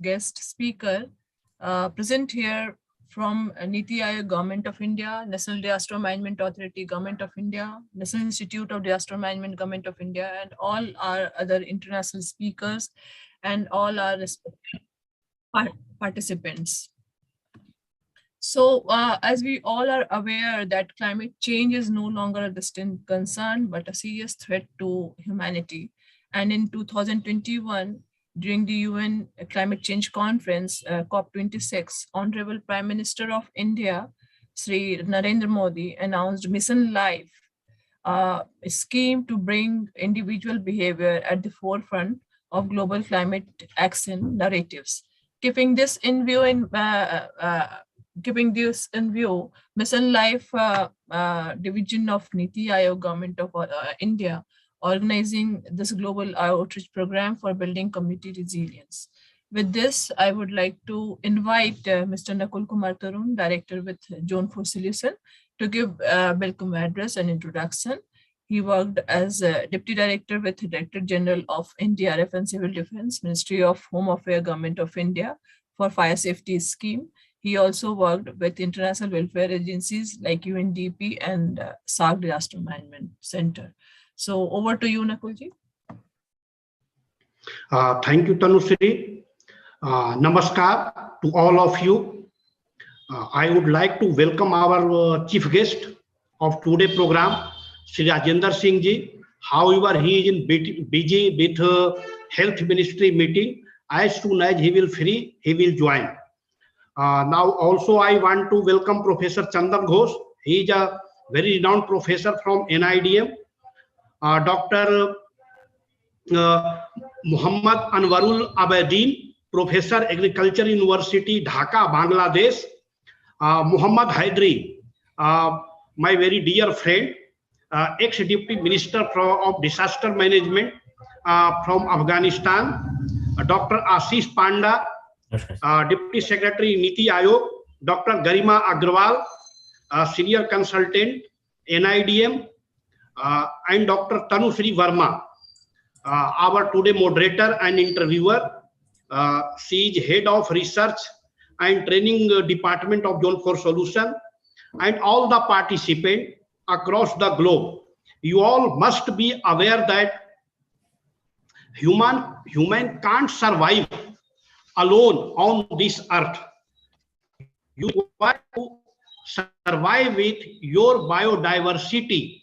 guest speaker present here from NITI Ayog, Government of India, National Disaster Management Authority, Government of India, National Institute of Disaster Management, Government of India, and all our other international speakers and all our respected participants. So as we all are aware that climate change is no longer a distant concern, but a serious threat to humanity. And in 2021, during the UN Climate Change Conference, COP26, Honorable Prime Minister of India, Sri Narendra Modi, announced Mission LiFE, a scheme to bring individual behavior at the forefront of global climate action narratives. Keeping this in view, Mission LiFE division of NITI Ayog, Government of India, organizing this global outreach program for building community resilience. With this, I would like to invite Mr. Nakul Kumar Tarun, Director with Zone4solution, to give a welcome address and introduction. He worked as Deputy Director with Director General of NDRF and Civil Defense, Ministry of Home Affairs, Government of India for Fire Safety Scheme. He also worked with international welfare agencies like UNDP and SARC Disaster Management Center. So over to you, Nakulji. Thank you, Tanushree. Namaskar to all of you. I would like to welcome our chief guest of today's program, Shri Rajendra Singh ji. However, he is in busy with health ministry meeting. As soon as he will free, he will join. Now also I want to welcome Professor Chandan Ghosh. He is a very renowned professor from NIDM. Dr. Muhammad Anwarul Abedin, Professor Agriculture University, Dhaka, Bangladesh. Muhammad Haidri, my very dear friend, ex-deputy minister of disaster management from Afghanistan. Dr. Ashish Panda, Deputy Secretary NITI Ayog. Dr. Garima Agrawal, Senior Consultant NIDM, and Dr. Tanushree Verma, our today moderator and interviewer. She is Head of Research and Training Department of Zone4solution, and all the participants across the globe. You all must be aware that human can't survive alone on this earth. You want to survive with your biodiversity.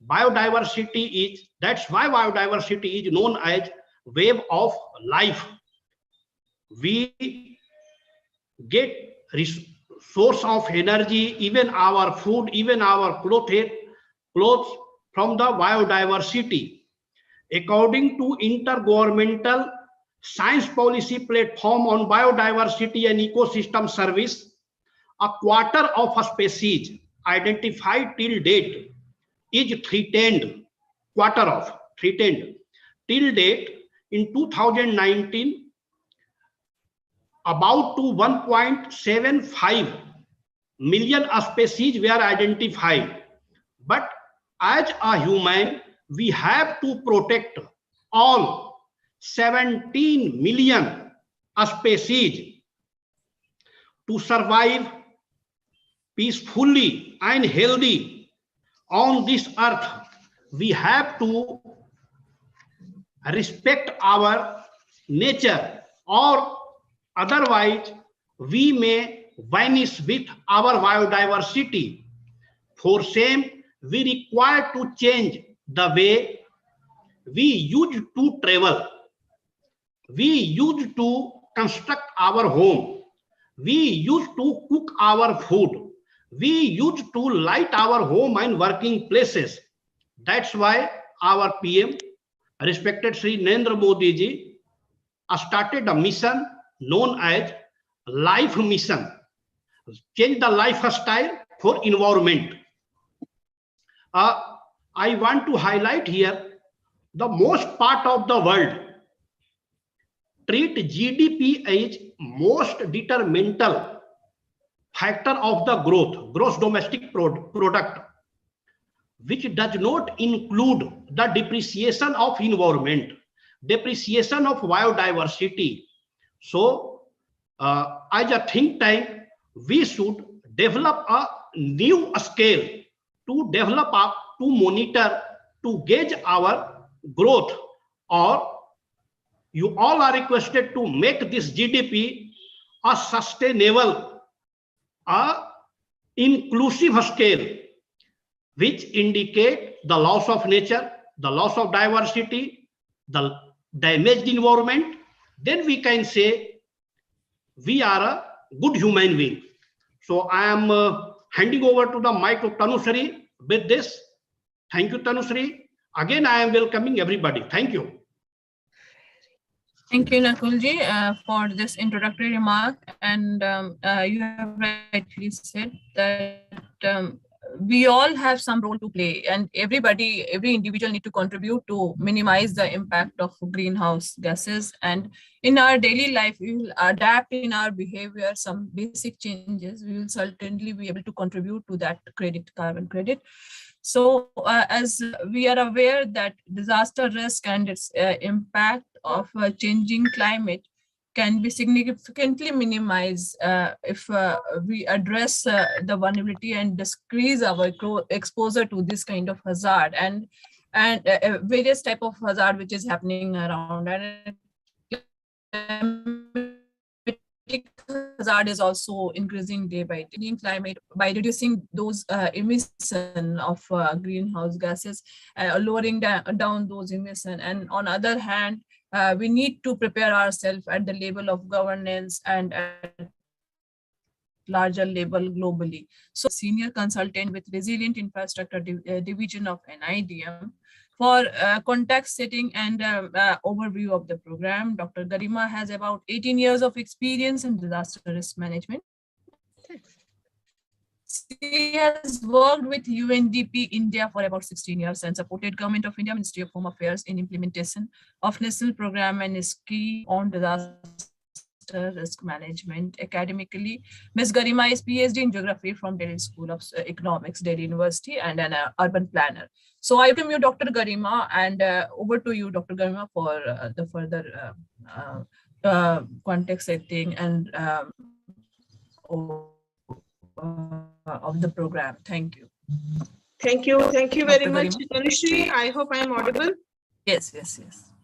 That's why biodiversity is known as wave of life. We get source of energy, even our food, even our clothes from the biodiversity. According to Intergovernmental Science Policy Platform on Biodiversity and Ecosystem Service, a quarter of a species identified till date is threatened. Till date in 2019, about to 1.75 million species were identified. But as a human, we have to protect all 17 million species to survive peacefully and healthy on this earth. We have to respect our nature, or otherwise we may vanish with our biodiversity. For same, we require to change the way we used to travel. We used to construct our home. We used to cook our food. We used to light our home and working places. That's why our PM, respected Sri Narendra Modi ji, started a mission known as LiFE mission. Change the lifestyle for environment. I want to highlight here, the most part of the world treat GDP as most detrimental factor of the gross domestic product, which does not include the depreciation of environment, depreciation of biodiversity, So, as a think tank, we should develop a new scale to develop up, to monitor, to gauge our growth, or you all are requested to make this GDP a sustainable, a inclusive scale, which indicate the loss of nature, the loss of diversity, the damaged environment. Then we can say we are a good human being. So I am handing over to the mic to Tanushree with this. Thank you, Tanushree. Again, I am welcoming everybody. Thank you. Thank you, Nakulji, for this introductory remark. And you have rightly said that we all have some role to play, and every individual need to contribute to minimize the impact of greenhouse gases. And in our daily life, we will adapt in our behavior some basic changes. We will certainly be able to contribute to that carbon credit. So as we are aware that disaster risk and its impact of changing climate can be significantly minimized if we address the vulnerability and decrease our exposure to this kind of hazard and various type of hazard which is happening around. And hazard is also increasing day by day. Climate by reducing those emission of greenhouse gases, lowering down those emission, and on other hand, we need to prepare ourselves at the level of governance and at larger level globally. So senior consultant with Resilient Infrastructure Division of NIDM. For context setting and overview of the program, Dr. Garima has about 18 years of experience in disaster risk management. She has worked with UNDP India for about 16 years and supported Government of India, Ministry of Home Affairs in implementation of national program and is key on disaster risk management. Academically, Ms. Garima is PhD in Geography from Delhi School of Economics, Delhi University, and an urban planner. So I welcome you, Dr. Garima, and over to you, Dr. Garima, for the further context setting and of the program. Thank you. Thank you very much, Tanushree. I hope I am audible. Yes.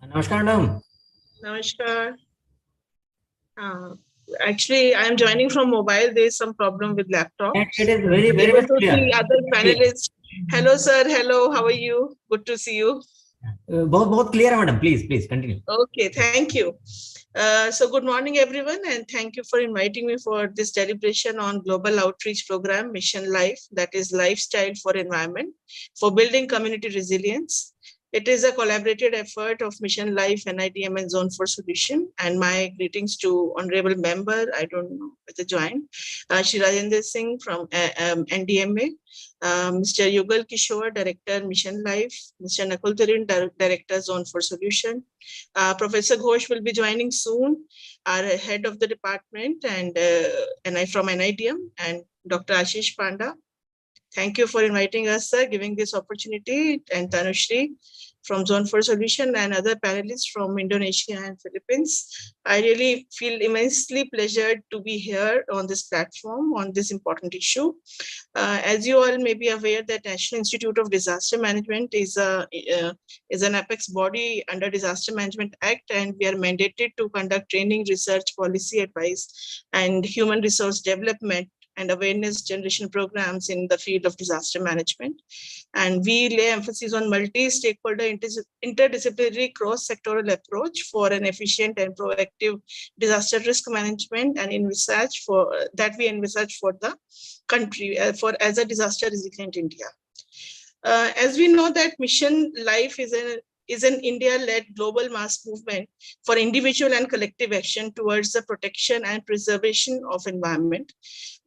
Namaskar, madam. Namaskar. Actually, I am joining from mobile. There is some problem with laptop. It is very much clear. See other panelists. Hello, sir. Hello. How are you? Good to see you. Both clear, madam. Please continue. Okay, thank you. So good morning, everyone, and thank you for inviting me for this deliberation on global outreach program, Mission LiFE, that is lifestyle for environment, for building community resilience. It is a collaborated effort of Mission LiFE, NIDM, and Zone4solution. And my greetings to honorable member, I don't know whether joined, Shri Rajendra Singh from NDMA, Mr. Yugal Kishore, Director, Mission LiFE, Mr. Nakul Tarin, Director, Zone4solution. Professor Ghosh will be joining soon, our head of the department, and I from NIDM, and Dr. Ashish Panda. Thank you for inviting us, sir, giving this opportunity, and Tanushree from Zone4solution and other panelists from Indonesia and Philippines. I really feel immensely pleasured to be here on this platform on this important issue. As you all may be aware, that National Institute of Disaster Management is an apex body under Disaster Management Act, and we are mandated to conduct training, research, policy advice, and human resource development and awareness generation programs in the field of disaster management. And we lay emphasis on multi-stakeholder interdisciplinary cross-sectoral approach for an efficient and proactive disaster risk management, and envisage for the country as a disaster resilient India. As we know that Mission LiFE is an India-led global mass movement for individual and collective action towards the protection and preservation of environment.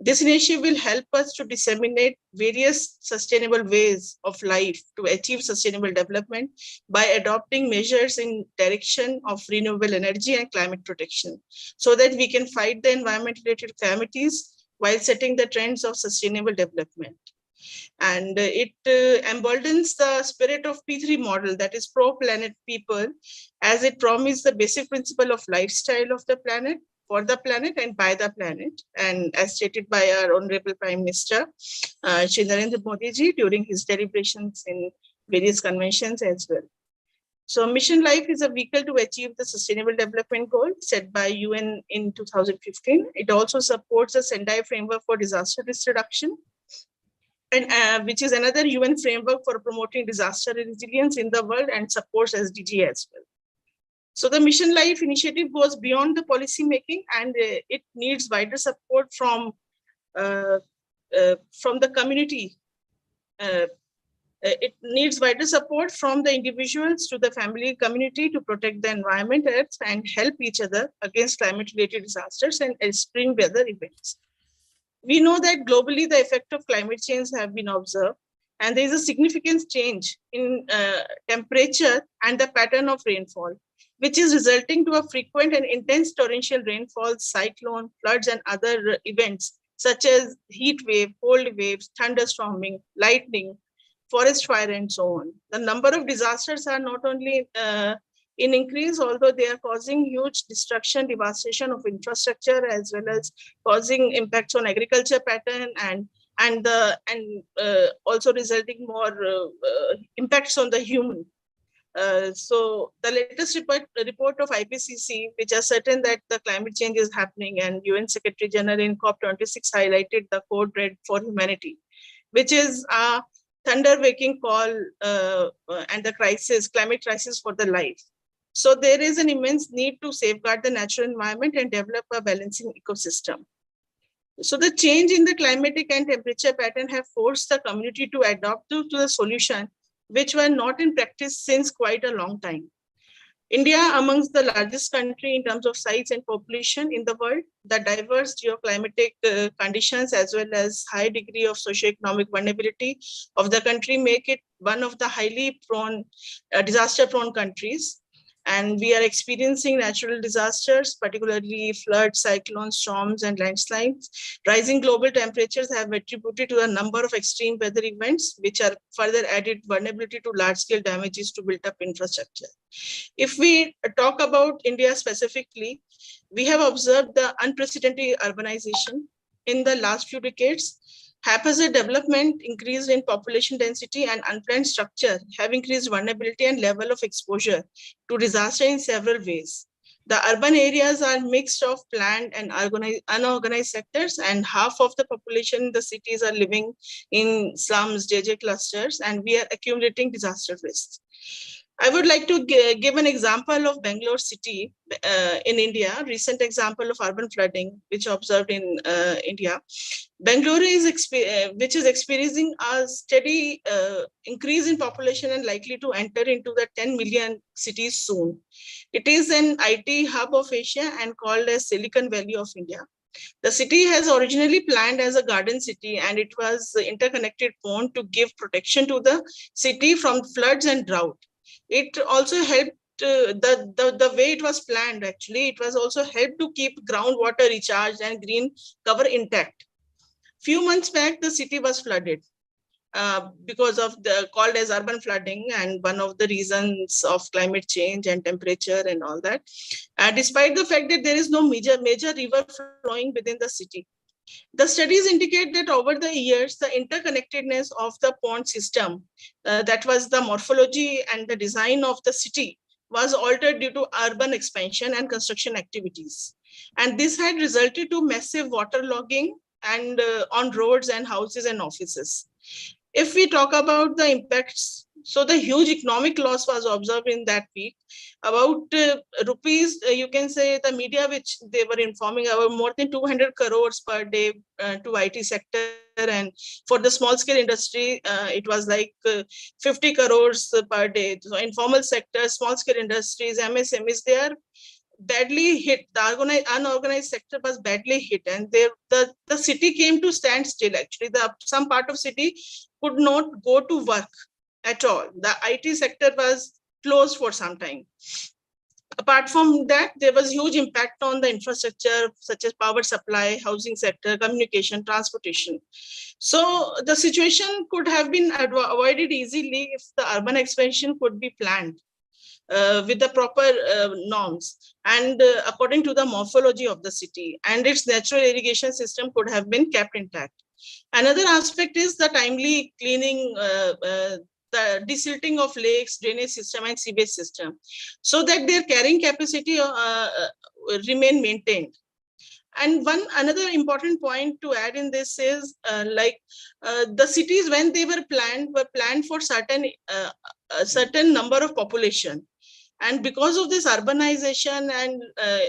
This initiative will help us to disseminate various sustainable ways of life to achieve sustainable development by adopting measures in direction of renewable energy and climate protection, so that we can fight the environment-related calamities while setting the trends of sustainable development. And it emboldens the spirit of P3 model, that is pro-planet people, as it promises the basic principle of lifestyle of the planet for the planet and by the planet. And as stated by our Honorable Prime Minister, Shri Narendra Modi ji, during his deliberations in various conventions as well. So Mission LiFE is a vehicle to achieve the Sustainable Development Goal set by UN in 2015. It also supports the Sendai Framework for Disaster Risk Reduction, and which is another UN framework for promoting disaster resilience in the world and supports SDG as well. So the Mission LiFE initiative goes beyond the policy making, and it needs wider support from the community. It needs wider support from the individuals to the family community to protect the environment, earth, and help each other against climate-related disasters and extreme weather events. We know that globally the effect of climate change have been observed, and there is a significant change in temperature and the pattern of rainfall, which is resulting to a frequent and intense torrential rainfall, cyclone, floods, and other events such as heat wave, cold waves, thunderstorming, lightning, forest fire, and so on. The number of disasters are not only in increase, although they are causing huge destruction, devastation of infrastructure, as well as causing impacts on agriculture pattern and also resulting more impacts on the human. So the latest report of IPCC, which are certain that the climate change is happening, and UN Secretary General in COP26 highlighted the code red for humanity, which is a thunder-waking call and the crisis, climate crisis for the life. So there is an immense need to safeguard the natural environment and develop a balancing ecosystem. So the change in the climatic and temperature pattern have forced the community to adopt to the solution, which were not in practice since quite a long time. India, amongst the largest country in terms of size and population in the world, the diverse geoclimatic conditions as well as high degree of socioeconomic vulnerability of the country make it one of the highly prone, disaster-prone countries. And we are experiencing natural disasters, particularly floods, cyclones, storms, and landslides. Rising global temperatures have attributed to a number of extreme weather events, which are further added vulnerability to large-scale damages to built-up infrastructure. If we talk about India specifically, we have observed the unprecedented urbanization in the last few decades. Haphazard development, increase in population density, and unplanned structure have increased vulnerability and level of exposure to disaster in several ways. The urban areas are mixed of planned and unorganized sectors, and half of the population in the cities are living in slums, JJ clusters, and we are accumulating disaster risks. I would like to give an example of Bangalore city in India, recent example of urban flooding, which observed in India. Bangalore is which is experiencing a steady increase in population and likely to enter into the 10 million cities soon. It is an IT hub of Asia and called as Silicon Valley of India. The city has originally planned as a garden city, and it was interconnected pond to give protection to the city from floods and drought. It also helped the way it was planned, actually, it was also helped to keep groundwater recharged and green cover intact. Few months back, the city was flooded because of the called as urban flooding, and one of the reasons of climate change and temperature and all that. Despite the fact that there is no major river flowing within the city. The studies indicate that over the years, the interconnectedness of the pond system, that was the morphology and the design of the city, was altered due to urban expansion and construction activities. And this had resulted to massive waterlogging and on roads and houses and offices. If we talk about the impacts, so the huge economic loss was observed in that week. About rupees, you can say the media, which they were informing about more than 200 crores per day to IT sector. And for the small scale industry, it was like 50 crores per day. So informal sector, small scale industries, MSMEs, they are badly hit. The unorganized sector was badly hit, and the city came to stand still. Actually, some part of city could not go to work at all. The IT sector was closed for some time. Apart from that, there was huge impact on the infrastructure, such as power supply, housing sector, communication, transportation. So the situation could have been avoided easily if the urban expansion could be planned. with the proper norms and according to the morphology of the city, and its natural irrigation system could have been kept intact. Another aspect is the timely cleaning, the desilting of lakes, drainage system, and sewage system, so that their carrying capacity remain maintained. And another important point to add in this is the cities, when they were planned for certain number of population. And because of this urbanization and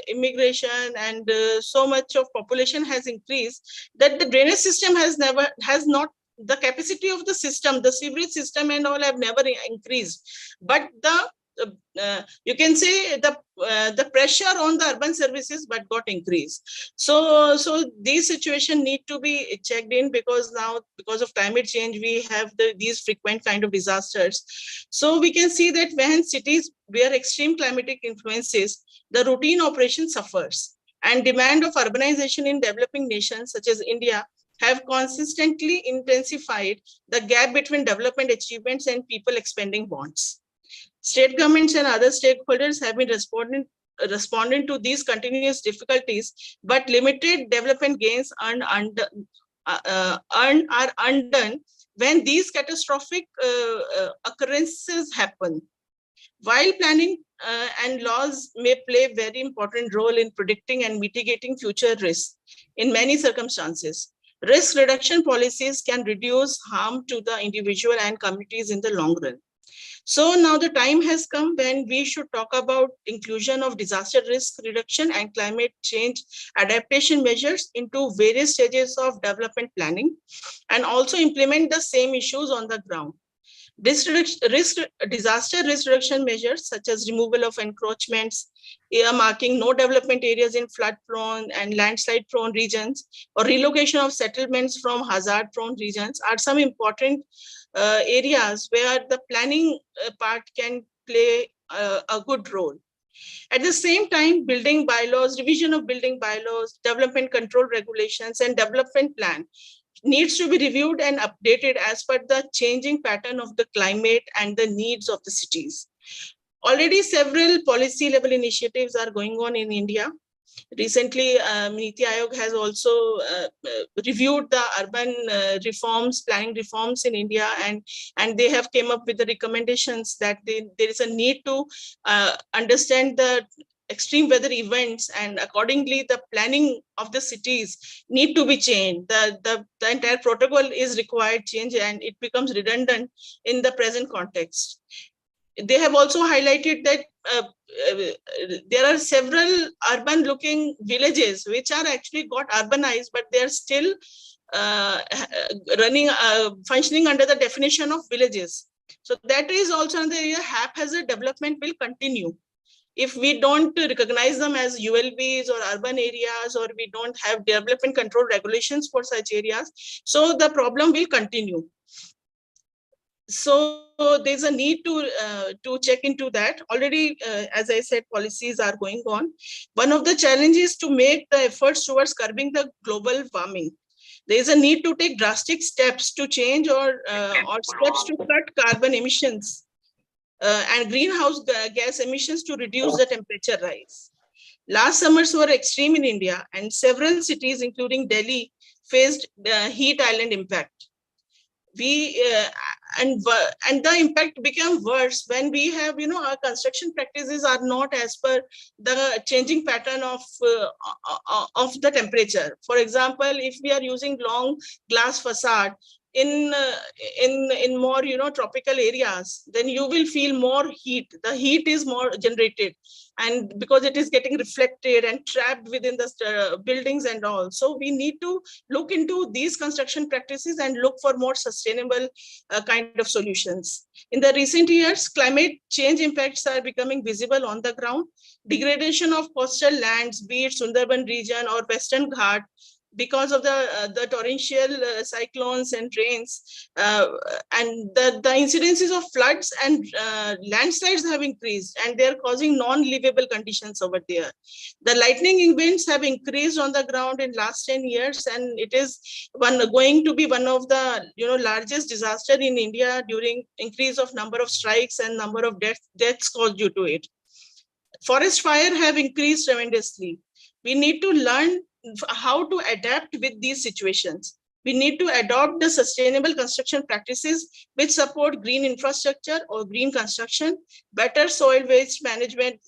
immigration and so much of population has increased, that the drainage system has not, the capacity of the system, the sewerage system and all have never increased. But you can say the pressure on the urban services but got increased. So these situations need to be checked in, because now, because of climate change, we have these frequent kind of disasters. So we can see that when cities bear extreme climatic influences, the routine operation suffers, and demand of urbanization in developing nations such as India have consistently intensified the gap between development achievements and people expending wants. State governments and other stakeholders have been responding to these continuous difficulties, but limited development gains are undone when these catastrophic occurrences happen. While planning and laws may play a very important role in predicting and mitigating future risks, in many circumstances, risk reduction policies can reduce harm to the individual and communities in the long run. So now the time has come when we should talk about inclusion of disaster risk reduction and climate change adaptation measures into various stages of development planning, and also implement the same issues on the ground. Disaster risk reduction measures such as removal of encroachments, earmarking no development areas in flood-prone and landslide-prone regions, or relocation of settlements from hazard-prone regions are some important areas where the planning part can play a good role. At the same time, building bylaws, revision of building bylaws, development control regulations, and development plan needs to be reviewed and updated as per the changing pattern of the climate and the needs of the cities. Already several policy level initiatives are going on in India. Recently, NITI Ayog has also reviewed the urban reforms, planning reforms in India, and they have came up with the recommendations that there is a need to understand the extreme weather events, and accordingly the planning of the cities need to be changed. The entire protocol is required change, and it becomes redundant in the present context. They have also highlighted that there are several urban looking villages which are actually got urbanized, but they are still functioning under the definition of villages. So that is also another area. Haphazard development will continue if we don't recognize them as ULBs or urban areas, or we don't have development control regulations for such areas. So the problem will continue. So there's a need to check into that. Already, as I said, policies are going on. One of the challenges to make the efforts towards curbing the global warming. There is a need to take drastic steps to change or steps to cut carbon emissions and greenhouse gas emissions to reduce the temperature rise. Last summers were extreme in India, and several cities, including Delhi, faced heat island impact. And the impact became worse when we have, our construction practices are not as per the changing pattern of the temperature. For example, if we are using long glass facade in more tropical areas, then you will feel more heat. The heat is more generated, and because it is getting reflected and trapped within the buildings and all. So we need to look into these construction practices and look for more sustainable kind of solutions. In the recent years, climate change impacts are becoming visible on the ground. Degradation of coastal lands, be it Sundarban region or Western Ghat, because of the torrential cyclones and rains, and the incidences of floods and landslides have increased, and they are causing non-livable conditions over there. The lightning events have increased on the ground in last 10 years, and it is going to be one of the largest disaster in India during increase of number of strikes and number of deaths caused due to it. Forest fire have increased tremendously. We need to learn how to adapt with these situations. We need to adopt the sustainable construction practices which support green infrastructure or green construction, better solid waste management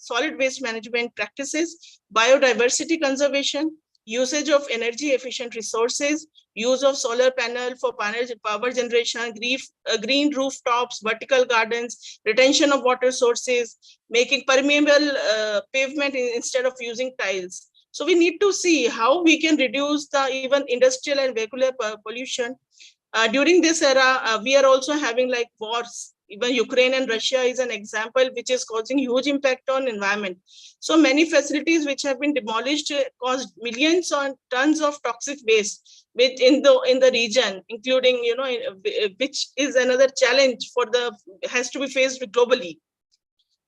practices, biodiversity conservation, usage of energy efficient resources, use of solar panel for power generation, green rooftops, vertical gardens, retention of water sources, making permeable pavement instead of using tiles. So we need to see how we can reduce the even industrial and vehicular pollution. During this era, we are also having like wars. Even Ukraine and Russia is an example which is causing huge impact on environment. So many facilities which have been demolished caused millions of tons of toxic waste which in the region, including which is another challenge has to be faced globally.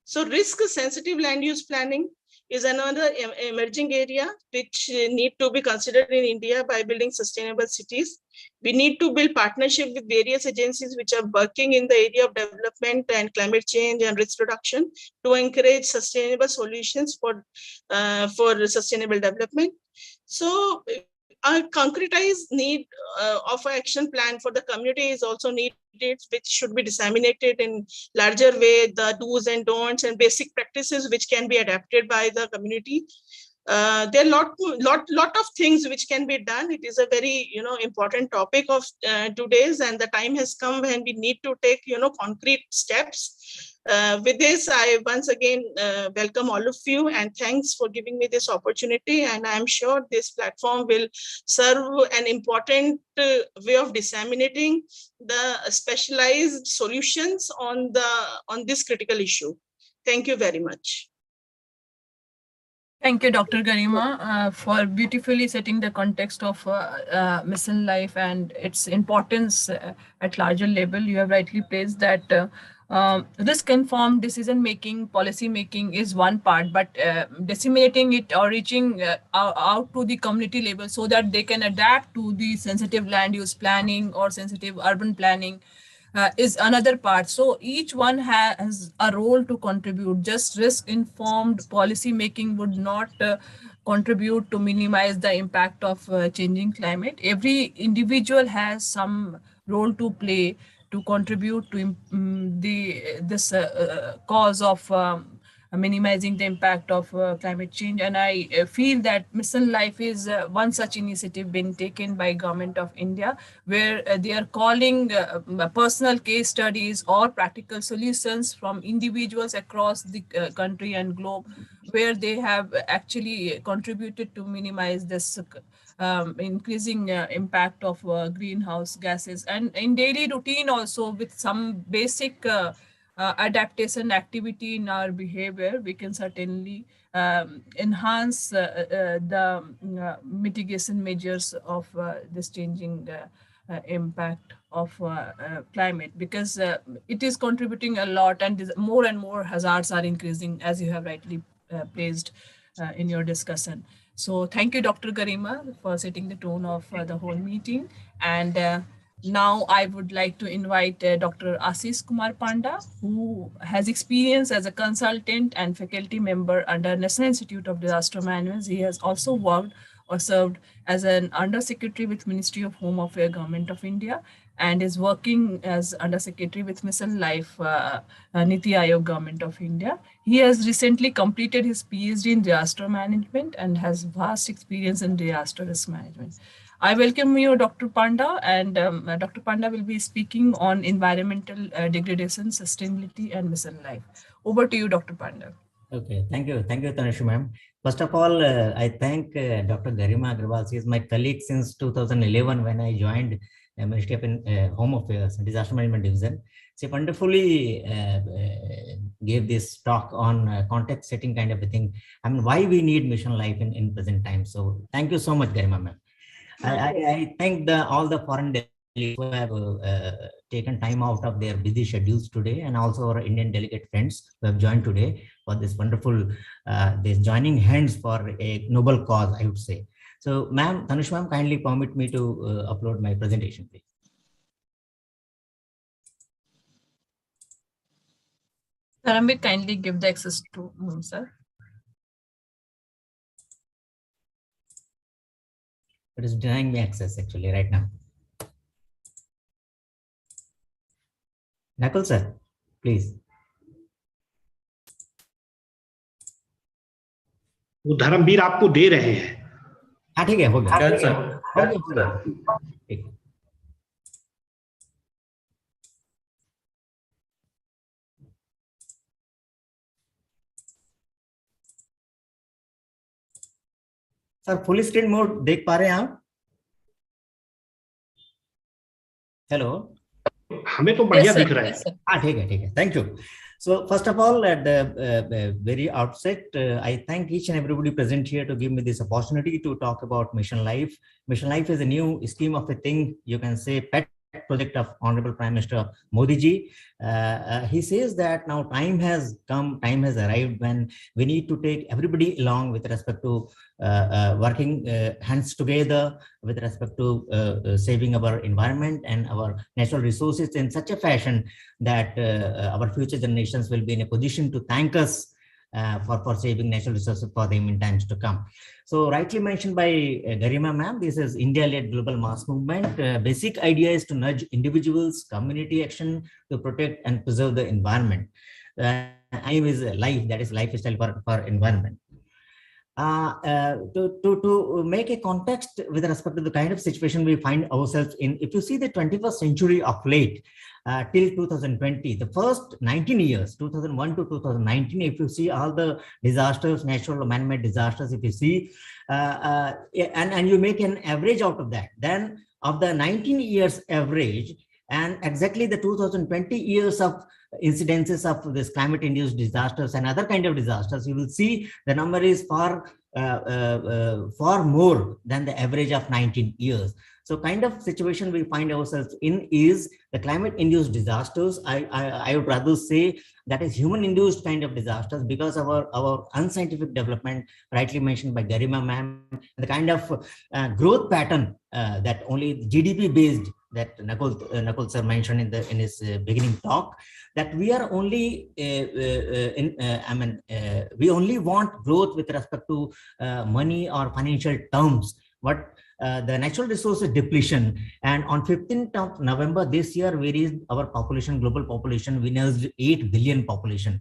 So risk sensitive land use planning is another emerging area which need to be considered in India by building sustainable cities. We need to build partnership with various agencies which are working in the area of development and climate change and risk reduction to encourage sustainable solutions for sustainable development. So a concretized need of an action plan for the community is also needed, which should be disseminated in larger way, the do's and don'ts and basic practices which can be adapted by the community. There are lot of things which can be done. It is a very important topic of today's, and the time has come when we need to take concrete steps. With this, I once again welcome all of you, and thanks for giving me this opportunity. And I'm sure this platform will serve an important way of disseminating the specialized solutions on this critical issue. Thank you very much. Thank you, Dr. Garima, for beautifully setting the context of mission life and its importance at larger level. You have rightly placed that risk-informed decision-making, policy-making is one part, but disseminating it or reaching out to the community level so that they can adapt to the sensitive land use planning or sensitive urban planning is another part. So each one has a role to contribute. Just risk-informed policy making would not contribute to minimize the impact of changing climate. Every individual has some role to play to contribute to this cause of minimizing the impact of climate change. And I feel that Mission Life is one such initiative being taken by Government of India, where they are calling personal case studies or practical solutions from individuals across the country and globe, where they have actually contributed to minimize this increasing impact of greenhouse gases. And in daily routine also, with some basic adaptation activity in our behavior, we can certainly enhance the mitigation measures of this changing impact of climate, because it is contributing a lot, and more hazards are increasing, as you have rightly placed in your discussion. So thank you, Dr. Garima, for setting the tone of the whole meeting. And now I would like to invite Dr. Ashish Kumar Panda, who has experience as a consultant and faculty member under National Institute of Disaster Management. He has also worked or served as an Undersecretary with Ministry of Home Affairs, Government of India, and is working as Undersecretary with Mission Life, NITI Ayog, Government of India. He has recently completed his PhD in disaster management and has vast experience in disaster risk management. I welcome you, Dr. Panda, and Dr. Panda will be speaking on environmental degradation, sustainability, and Mission Life. Over to you, Dr. Panda. Okay, thank you, Tanushree ma'am. First of all, I thank Dr. Garima Agrawal. She is my colleague since 2011 when I joined Ministry of Home Affairs and Disaster Management Division. She wonderfully gave this talk on context setting kind of a thing. I mean, why we need Mission Life in present time. So thank you so much, Garima ma'am. I thank all the foreign delegates who have taken time out of their busy schedules today, and also our Indian delegate friends who have joined today for this wonderful, this joining hands for a noble cause, I would say. So, ma'am, Tanush ma'am, kindly permit me to upload my presentation, please. Paramit, kindly give the access to sir. It is denying me access actually right now. Nakul sir, please. वो धर्मवीर आपको दे रहे हैं. हाँ ठीक है, हो गया. Done, sir. ठीक. सर फुल स्क्रीन मोड देख पा रहे हैं आप? हेलो, हमें तो बढ़िया दिख रहा है. हाँ ठीक है. Thank you. So first of all, at the very outset, I thank each and everybody present here to give me this opportunity to talk about Mission LiFE. Mission LiFE is a new scheme of a thing, you can say pet project of Honorable Prime Minister Modi ji. He says that now time has come, time has arrived when we need to take everybody along with respect to working hands together with respect to saving our environment and our natural resources in such a fashion that our future generations will be in a position to thank us for saving natural resources for them in times to come. So rightly mentioned by Garima ma'am, this is India-led global mass movement. Basic idea is to nudge individuals, community action to protect and preserve the environment. Aim is life, that is lifestyle for environment. To make a context with respect to the kind of situation we find ourselves in, if you see the 21st century of late, till 2020, the first 19 years, 2001 to 2019, if you see all the disasters, natural or man-made disasters, if you see, and you make an average out of that, then of the 19 years average, and exactly the 2020 years of incidences of this climate-induced disasters and other kind of disasters, you will see the number is far more than the average of 19 years. So kind of situation we find ourselves in is the climate-induced disasters. I would rather say that is human-induced kind of disasters because of our unscientific development, rightly mentioned by Garima ma'am, the kind of growth pattern that only GDP-based that Nakul sir mentioned in his beginning talk, that we are only we only want growth with respect to money or financial terms, but the natural resources depletion. And on 15th of November this year, we reached our population, global population, we reached 8 billion population.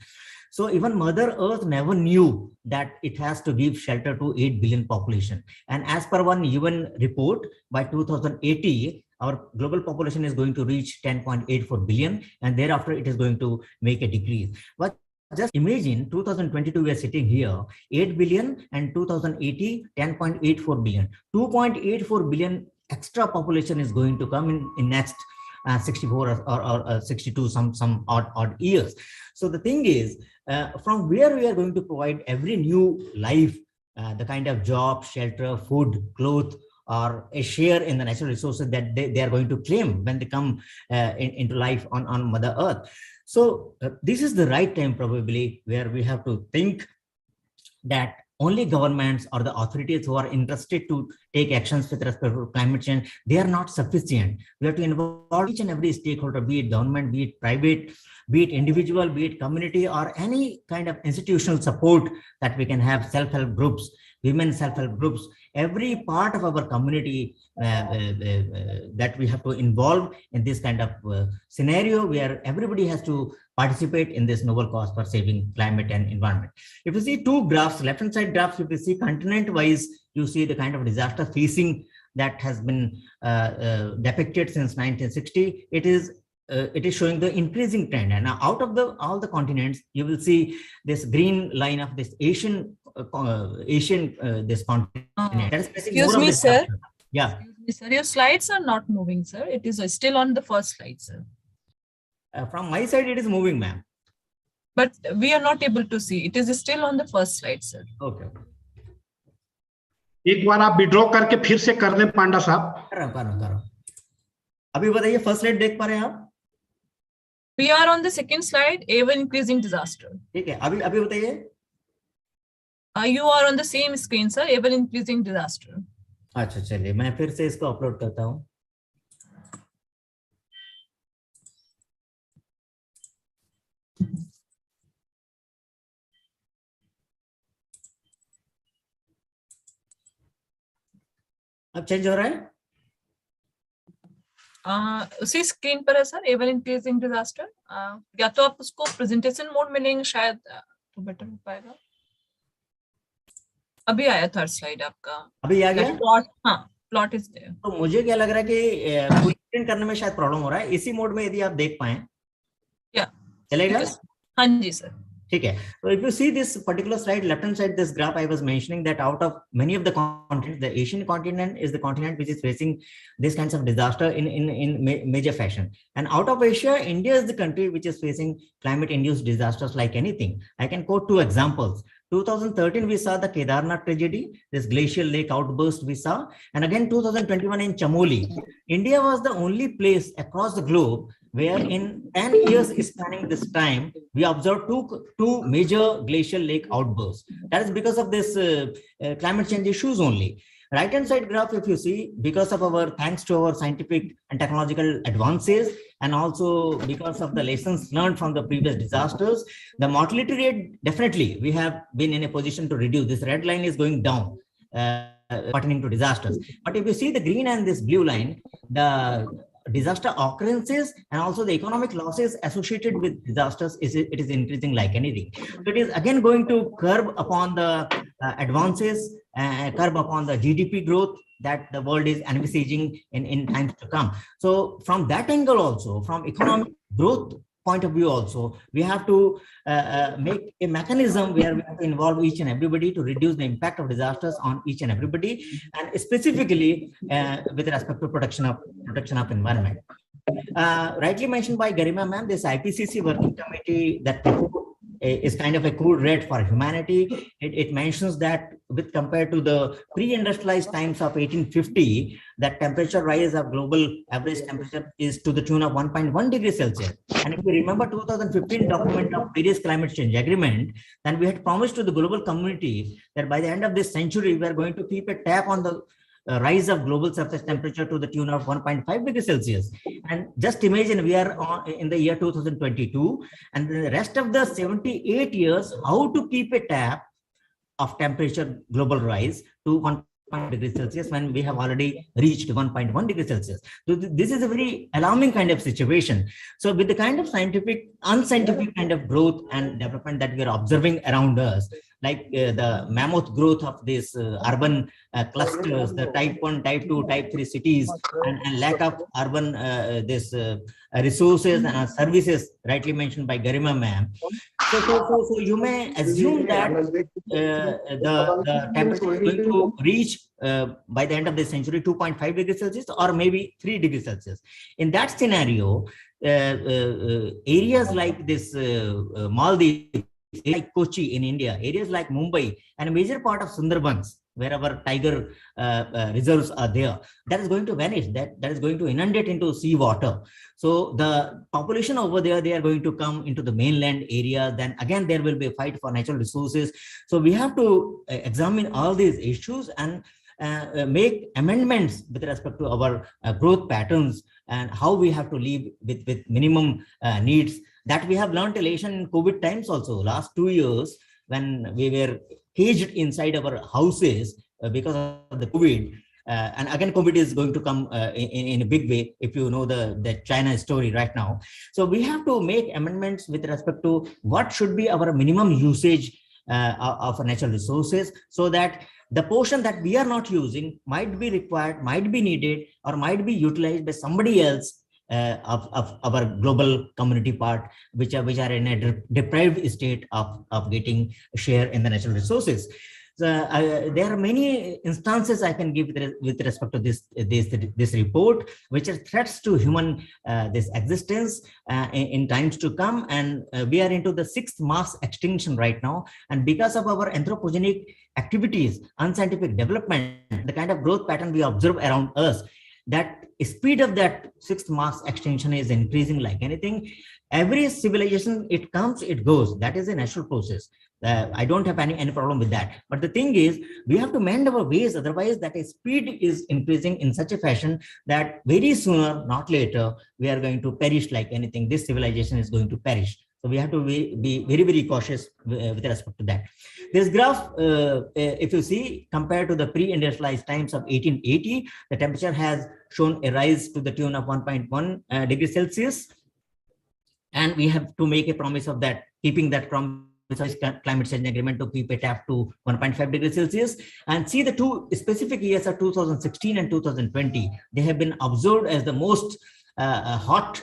So even Mother Earth never knew that it has to give shelter to 8 billion population. And as per one UN report, by 2080, our global population is going to reach 10.84 billion, and thereafter it is going to make a decrease. But just imagine 2022, we are sitting here, 8 billion, and 2080, 10.84 billion. 2.84 billion extra population is going to come in next 64 or 62, some odd years. So the thing is, from where we are going to provide every new life, the kind of job, shelter, food, clothes, or a share in the natural resources that they are going to claim when they come into life on Mother Earth. So this is the right time probably where we have to think that only governments or the authorities who are interested to take actions with respect to climate change, they are not sufficient. We have to involve each and every stakeholder, be it government, be it private, be it individual, be it community, or any kind of institutional support that we can have, self-help groups, women self-help groups, every part of our community that we have to involve in this kind of scenario where everybody has to participate in this noble cause for saving climate and environment. If you see two graphs, left-hand side graphs, if you see continent-wise, you see the kind of disaster facing that has been depicted since 1960. It is showing the increasing trend, and now out of all the continents, you will see this green line of this Asian this continent. Excuse me, sir. Yeah. Excuse me, sir. Your slides are not moving, sir. It is still on the first slide, sir. From my side, it is moving, ma'am. But we are not able to see. It is still on the first slide, sir. Okay. एक बार आप withdraw करके फिर से कर दें पांडा साहब। कर रहा हूं। अभी बताइए फर्स्ट स्लाइड देख पा रहे हैं आप? We are on the second slide, ever increasing disaster. ठीक है, अभी बताइए। You are on the same screen, sir, ever increasing disaster. अच्छा चलिए, मैं फिर से इसको अपलोड करता हूँ। अब चेंज हो रहा है? उसी स्क्रीन पर है सर, एवर इंक्रीजिंग डिजास्टर। या तो आप उसको प्रेजेंटेशन मोड में लेंगे शायद तो बेटर हो पाएगा। अभी आया थर्ड स्लाइड आपका। अभी आ गया? प्लॉट, हाँ प्लॉट इज देयर। तो मुझे क्या लग रहा है कि फुल स्क्रीन करने में शायद प्रॉब्लम हो रहा है। इसी मोड में यदि आप देख पाए या चलेगा? हाँ जी सर। ठीक है, so if you see this particular slide, left hand side, this graph I was mentioning that out of many of the continents, the Asian continent is the continent which is facing these kinds of disaster in major fashion. And out of Asia, India is the country which is facing climate induced disasters like anything. I can quote two examples. 2013 we saw the Kedarnath tragedy, this glacial lake outburst we saw, and again 2021 in Chamoli. India was the only place across the globe where in 10 years spanning this time, we observed two major glacial lake outbursts. That is because of this climate change issues only. Right hand side graph, if you see, because of thanks to our scientific and technological advances, and also because of the lessons learned from the previous disasters, the mortality rate, definitely we have been in a position to reduce. This red line is going down pertaining to disasters. But if you see the green and this blue line, the disaster occurrences and also the economic losses associated with disasters it is increasing like anything. So it is again going to curb upon the advances, curb upon the GDP growth that the world is envisaging in times to come. So from that angle also, from economic growth point of view also, we have to make a mechanism where we have to involve each and everybody to reduce the impact of disasters on each and everybody, and specifically with respect to protection of environment. Rightly mentioned by Garima ma'am, this IPCC working committee that is kind of a code red for humanity. It mentions that with compared to the pre-industrialized times of 1850, that temperature rise of global average temperature is to the tune of 1.1 degrees Celsius. And if you remember 2015 document of Paris Climate Change Agreement, then we had promised to the global community that by the end of this century, we are going to keep a tap on the rise of global surface temperature to the tune of 1.5 degrees Celsius. And just imagine we are in the year 2022, and the rest of the 78 years, how to keep a tap of temperature global rise to 1.5 degrees Celsius when we have already reached 1.1 degrees Celsius. So this is a very alarming kind of situation. So with the kind of unscientific kind of growth and development that we are observing around us, like the mammoth growth of these urban clusters, the type 1, type 2, type 3 cities, and lack of urban resources and services, rightly mentioned by Garima ma'am. So you may assume that the temperature is going to reach by the end of this century 2.5 degrees Celsius or maybe 3 degrees Celsius. In that scenario, areas like this Maldives, like Kochi in India, areas like Mumbai, and a major part of Sundarbans, wherever tiger reserves are there, that is going to vanish. That is going to inundate into seawater. So the population over there, they are going to come into the mainland area. Then again, there will be a fight for natural resources. So we have to examine all these issues and make amendments with respect to our growth patterns and how we have to live with minimum needs that we have learned a lesson in COVID times also. Last 2 years, when we were caged inside our houses because of the COVID, and again, COVID is going to come in a big way, if you know the China story right now. So we have to make amendments with respect to what should be our minimum usage of natural resources, so that the portion that we are not using might be required, might be needed, or might be utilized by somebody else of our global community part, which are in a deprived state of getting a share in the natural resources. There are many instances I can give with respect to this report, which are threats to human this existence in times to come. And we are into the 6th mass extinction right now. And because of our anthropogenic activities, unscientific development, the kind of growth pattern we observe around us, that speed of that 6th mass extinction is increasing like anything. Every civilization, it comes, it goes. That is a natural process. I don't have any problem with that. But the thing is, we have to mend our ways. Otherwise, that speed is increasing in such a fashion that very sooner, not later, we are going to perish like anything. This civilization is going to perish. So we have to be very, very cautious with respect to that. This graph, if you see, compared to the pre-industrialized times of 1880, the temperature has shown a rise to the tune of 1.1 degrees Celsius. And we have to make a promise of that, keeping that promise of climate change agreement to keep it up to 1.5 degrees Celsius. And see the two specific years are 2016 and 2020. They have been observed as the most hot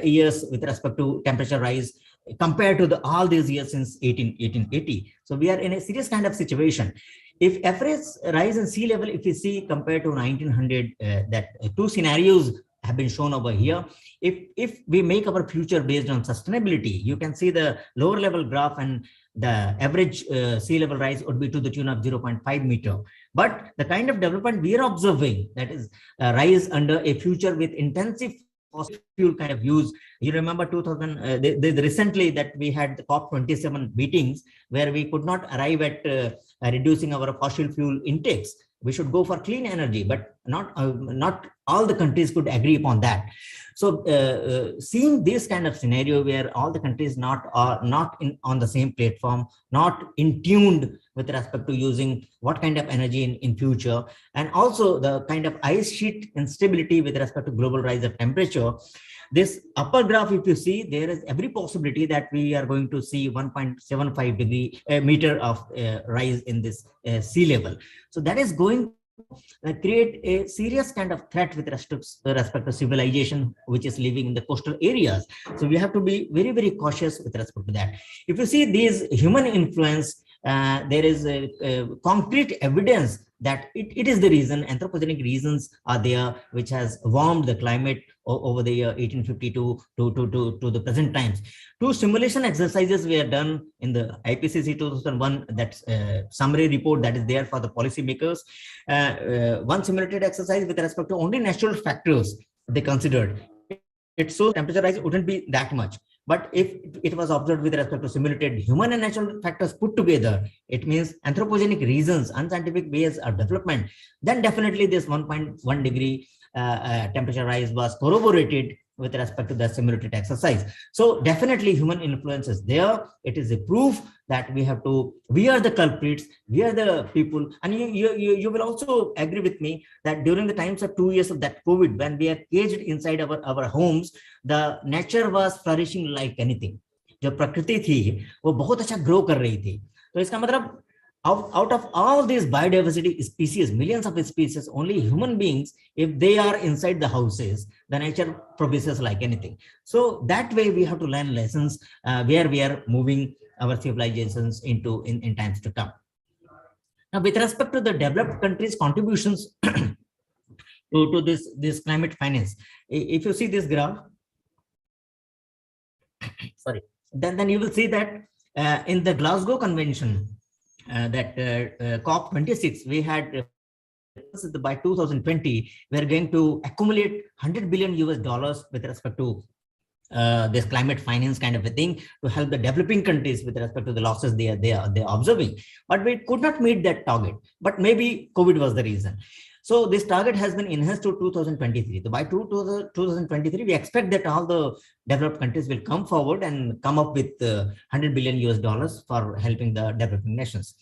years with respect to temperature rise compared to all these years since 1880. So we are in a serious kind of situation. If average rise in sea level, if you see compared to 1900, that two scenarios have been shown over here. If we make our future based on sustainability, you can see the lower level graph, and the average sea level rise would be to the tune of 0.5 meter. But the kind of development we are observing, that is rise under a future with intensive fossil fuel kind of use. You remember 2000, recently that we had the COP27 meetings where we could not arrive at reducing our fossil fuel intakes. We should go for clean energy, but not all the countries could agree upon that. So seeing this kind of scenario where all the countries are not on the same platform, not in tuned with respect to using what kind of energy in future, and also the kind of ice sheet instability with respect to global rise of temperature. This upper graph, if you see, there is every possibility that we are going to see 1.75 meter of rise in this sea level. So that is going to create a serious kind of threat with respect to civilization, which is living in the coastal areas. So we have to be very, very cautious with respect to that. If you see these human influence, there is a concrete evidence that it is the reason, anthropogenic reasons are there, which has warmed the climate over the year 1852 to the present times. Two simulation exercises were done in the IPCC 2001, that's summary report that is there for the policymakers. One simulated exercise with respect to only natural factors they considered. It shows temperature rise wouldn't be that much. But if it was observed with respect to simulated human and natural factors put together, it means anthropogenic reasons, unscientific ways of development, then definitely this 1.1 degree temperature rise was corroborated with respect to the simulated exercise. So definitely human influence is there. It is a proof that we are the culprits, we are the people. And you will also agree with me that during the times of 2 years of that COVID, when we are caged inside our homes, the nature was flourishing like anything. जो प्रकृति थी वो बहुत अच्छा grow कर रही थी. तो इसका मतलब out of all these biodiversity species, millions of species, only human beings, if they are inside the houses, the nature progresses like anything. So that way we have to learn lessons where we are moving our civilizations into in times to come. Now, with respect to the developed countries' contributions to this climate finance, if you see this graph, sorry, then you will see that in the Glasgow Convention, that COP26, we had by 2020, we are going to accumulate $100 billion with respect to this climate finance kind of a thing to help the developing countries with respect to the losses they are observing. But we could not meet that target, but maybe COVID was the reason. So this target has been enhanced to 2023. So by 2023, we expect that all the developed countries will come forward and come up with $100 billion for helping the developing nations.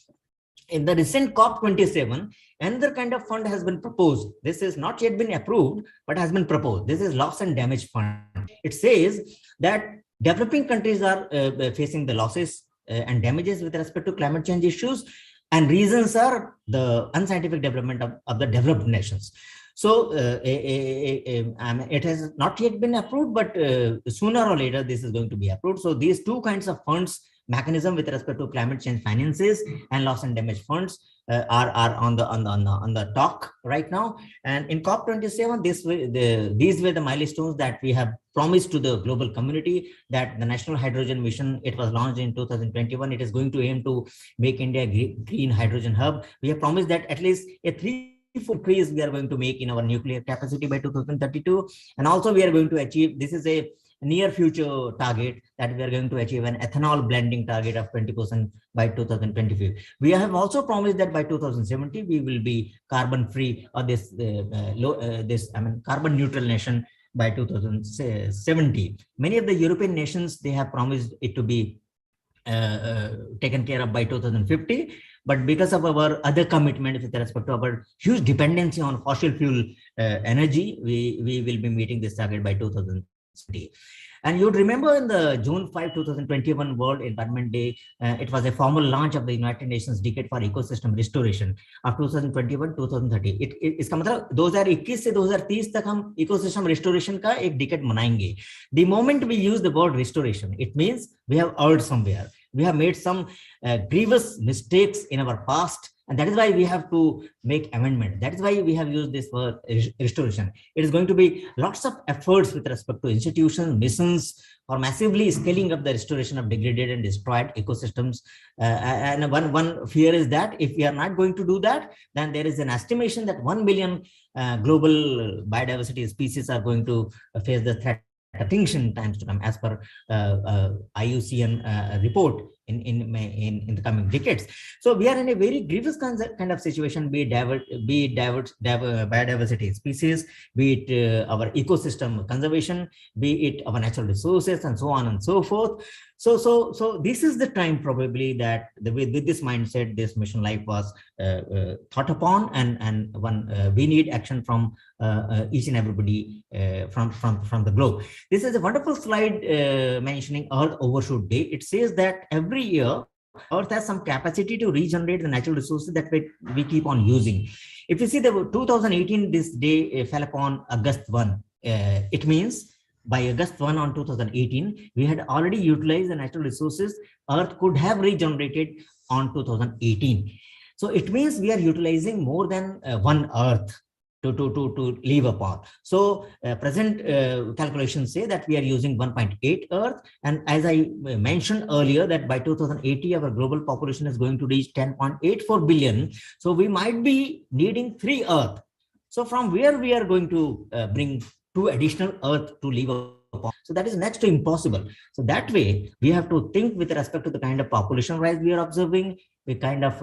In the recent COP27, another kind of fund has been proposed. This has not yet been approved, but has been proposed. This is loss and damage fund. It says that developing countries are facing the losses and damages with respect to climate change issues. And reasons are the unscientific development of the developed nations. So it has not yet been approved, but sooner or later this is going to be approved. So these two kinds of funds mechanism with respect to climate change finances and loss and damage funds are on the talk right now. And in COP27, these were the milestones that we have promised to the global community, that the National Hydrogen Mission, it was launched in 2021. It is going to aim to make India a green hydrogen hub. We have promised that at least a 3-4 increase we are going to make in our nuclear capacity by 2032. And also we are going to achieve, this is a near future target, that we are going to achieve an ethanol blending target of 20% by 2025. We have also promised that by 2070 we will be carbon free, or carbon neutral nation by 2070. Many of the European nations, they have promised it to be taken care of by 2050. But because of our other commitment with respect to our huge dependency on fossil fuel energy, we will be meeting this target by 2060. And you'd remember in the June 5, 2021 World Environment Day, it was a formal launch of the United Nations Decade for Ecosystem Restoration of 2021-2030. इसका मतलब 2021 से 2030 तक हम ecosystem restoration का एक decade मनाएंगे. The moment we use the word restoration, it means we have erred somewhere. We have made some grievous mistakes in our past, and that is why we have to make amendment. That is why we have used this word restoration. It is going to be lots of efforts with respect to institutions, missions, for massively scaling up the restoration of degraded and destroyed ecosystems. And one fear is that if we are not going to do that, then there is an estimation that 1 billion global biodiversity species are going to face the threat extinction times to come, as per IUCN report in the coming decades. So we are in a very grievous kind of situation, be it biodiversity species, be it our ecosystem conservation, be it our natural resources, and so on and so forth. So this is the time probably that with this mindset, this mission LiFE was thought upon, and we need action from each and everybody from the globe. This is a wonderful slide mentioning Earth Overshoot Day. It says that every year Earth has some capacity to regenerate the natural resources that we keep on using. If you see the 2018, this day fell upon August 1. It means by August 1 on 2018, we had already utilized the natural resources Earth could have regenerated on 2018. So it means we are utilizing more than one Earth to live upon. So present calculations say that we are using 1.8 Earth, and as I mentioned earlier, that by 2080 our global population is going to reach 10.84 billion. So we might be needing 3 Earth. So from where we are going to bring 2 additional Earth to live upon? So that is next to impossible. So that way we have to think with respect to the kind of population rise we are observing, the kind of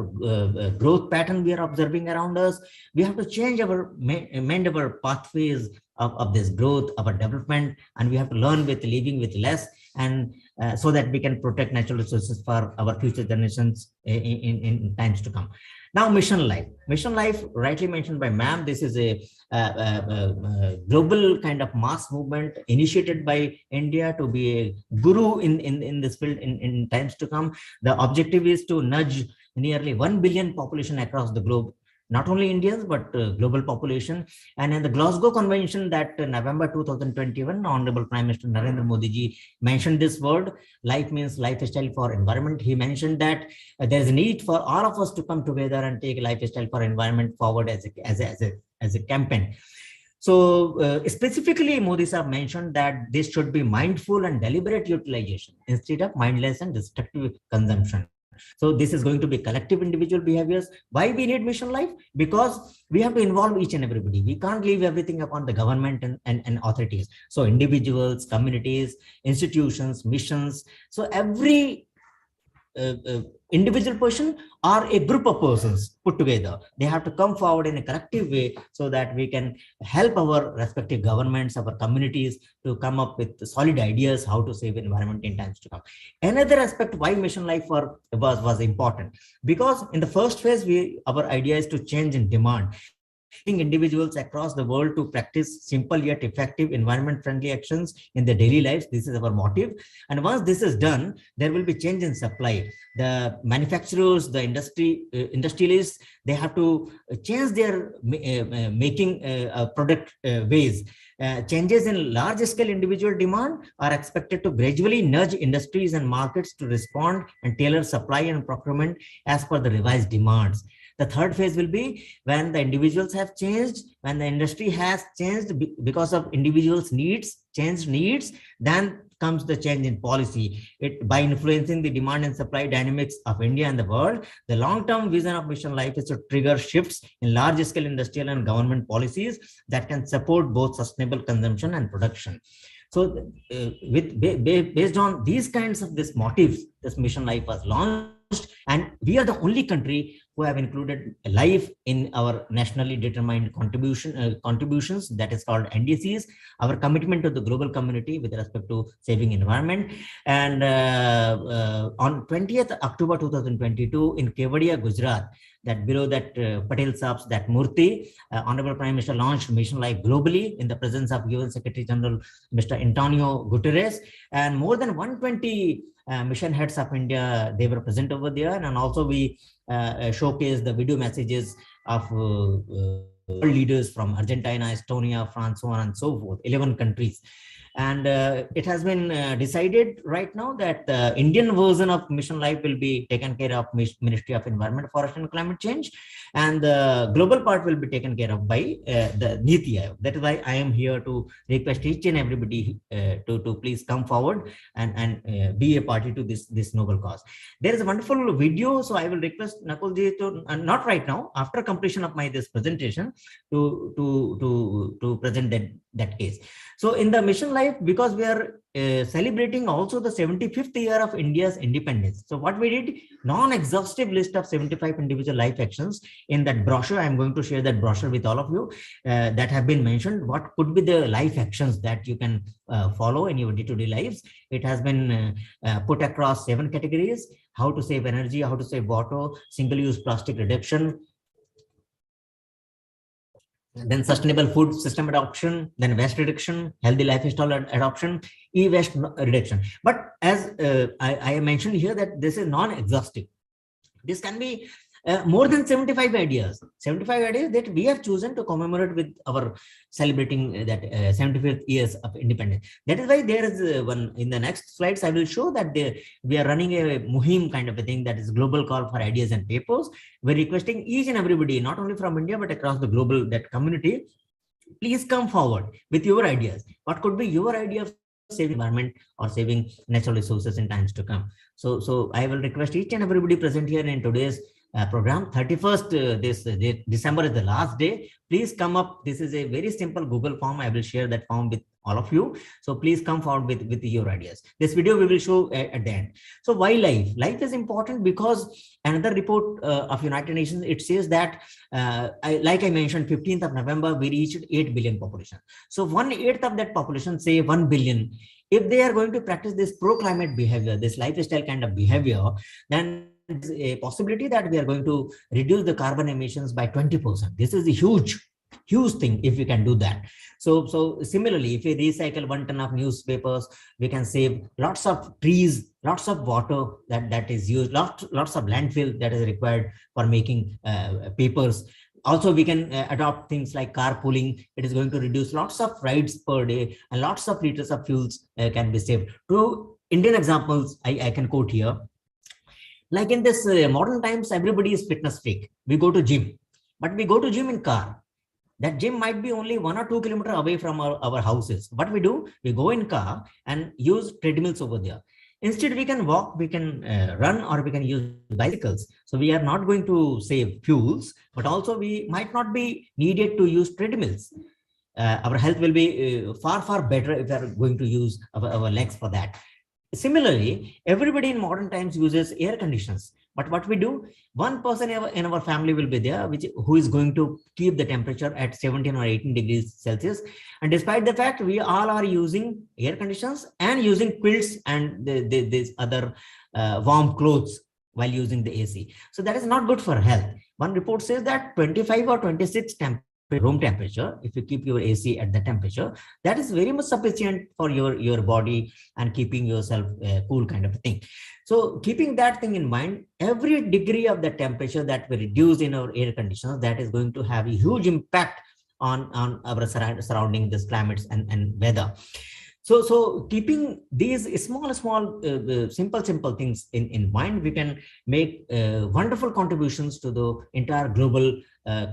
growth pattern we are observing around us. We have to change mend our pathways of this growth, our development, and we have to learn with living with less, and so that we can protect natural resources for our future generations in times to come. Now, Mission LiFE. Mission LiFE, rightly mentioned by ma'am, this is a global kind of mass movement initiated by India to be a guru in this field in times to come. The objective is to nudge nearly 1 billion population across the globe, not only Indians, but global population. And in the Glasgow Convention that November 2021, Honorable Prime Minister Narendra Modi ji mentioned this word, life means lifestyle for environment. He mentioned that there is a need for all of us to come together and take lifestyle for environment forward as a campaign. So specifically, Modi Sahab mentioned that this should be mindful and deliberate utilization instead of mindless and destructive consumption. So this is going to be collective individual behaviors. Why we need Mission LiFE? Because we have to involve each and everybody. We can't leave everything upon the government and authorities. So individuals, communities, institutions, missions. So every individual person or a group of persons put together, they have to come forward in a collective way so that we can help our respective governments, our communities to come up with solid ideas how to save environment in times to come. Another aspect why Mission LiFE was important, because in the first phase our idea is to change in demand. individuals across the world to practice simple yet effective environment-friendly actions in their daily lives. This is our motive. And once this is done, there will be change in supply. The manufacturers, the industrialists, they have to change their making product ways. Changes in large-scale individual demand are expected to gradually nudge industries and markets to respond and tailor supply and procurement as per the revised demands. The third phase will be when the individuals have changed, when the industry has changed because of individuals' needs, changed needs, then comes the change in policy. By influencing the demand and supply dynamics of India and the world, the long-term vision of Mission Life is to trigger shifts in large-scale industrial and government policies that can support both sustainable consumption and production. So based on these kinds of these motives, this Mission Life was launched, and we are the only country who have included LiFE in our nationally determined contributions, that is called NDCs, our commitment to the global community with respect to saving environment. And on 20th October 2022 in Kevadia, Gujarat, that below that Patel Saab's that Murthy, Honorable Prime Minister launched Mission Life globally in the presence of UN Secretary General Mr. Antonio Guterres, and more than 120 mission heads of India, they were present over there. And also we showcased the video messages of world leaders from Argentina, Estonia, France, so on and so forth, 11 countries. And it has been decided right now that the Indian version of Mission Life will be taken care of Ministry of Environment, Forest and Climate Change, and the global part will be taken care of by the NITI Ayog. That is why I am here to request each and everybody to please come forward and be a party to this noble cause. There is a wonderful video, so I will request Nakulji to, not right now, after completion of this presentation, to present that case. So in the Mission Life, because we are celebrating also the 75th year of India's independence. So what we did, non-exhaustive list of 75 individual life actions in that brochure. I'm going to share that brochure with all of you that have been mentioned. What could be the life actions that you can follow in your day-to-day lives? It has been put across 7 categories: how to save energy, how to save water, single-use plastic reduction, then sustainable food system adoption, then waste reduction, healthy lifestyle adoption, e-waste reduction. But as I mentioned here, that this is non-exhaustive. This can be more than 75 ideas. 75 ideas that we have chosen to commemorate with our celebrating that 75th years of independence. That is why there is one in the next slides. I will show that we are running a muhim kind of a thing, that is global call for ideas and papers. We're requesting each and everybody, not only from India but across the global that community, please come forward with your ideas. What could be your idea of saving environment or saving natural resources in times to come? So I will request each and everybody present here in today's program. 31st this December is the last day. Please come up. This is a very simple Google form. I will share that form with all of you. So please come forward with your ideas. This video we will show at the end. So why life? Life is important because another report of United Nations, it says that like I mentioned, 15th of November, we reached 8 billion population. So 1/8 of that population, say 1 billion, if they are going to practice this pro-climate behavior, this lifestyle kind of behavior, then a possibility that we are going to reduce the carbon emissions by 20%. This is a huge thing if we can do that. So similarly, if we recycle 1 ton of newspapers, we can save lots of trees, lots of water that is used, lots of landfill that is required for making papers. Also, we can adopt things like carpooling. It is going to reduce lots of rides per day, and lots of liters of fuels can be saved. 2 Indian examples I can quote here. Like in this modern times, everybody is fitness freak. We go to gym, but we go to gym in car. That gym might be only 1 or 2 kilometers away from our houses. What we do, we go in car and use treadmills over there. Instead, we can walk, we can run, or we can use bicycles. So we are not going to save fuels, but also we might not be needed to use treadmills. Our health will be far better if we are going to use our legs for that. Similarly, everybody in modern times uses air conditioners. But what we do, one person in our family will be there, who is going to keep the temperature at 17 or 18 degrees Celsius. And despite the fact we all are using air conditioners and using quilts and these other warm clothes while using the AC. So that is not good for health. One report says that 25 or 26 temperature room temperature, if you keep your AC at the temperature, that is very much sufficient for your body and keeping yourself cool kind of thing. So keeping that thing in mind, every degree of the temperature that we reduce in our air conditioners, that is going to have a huge impact on our surrounding this climates and weather. So keeping these small simple things in mind, we can make wonderful contributions to the entire global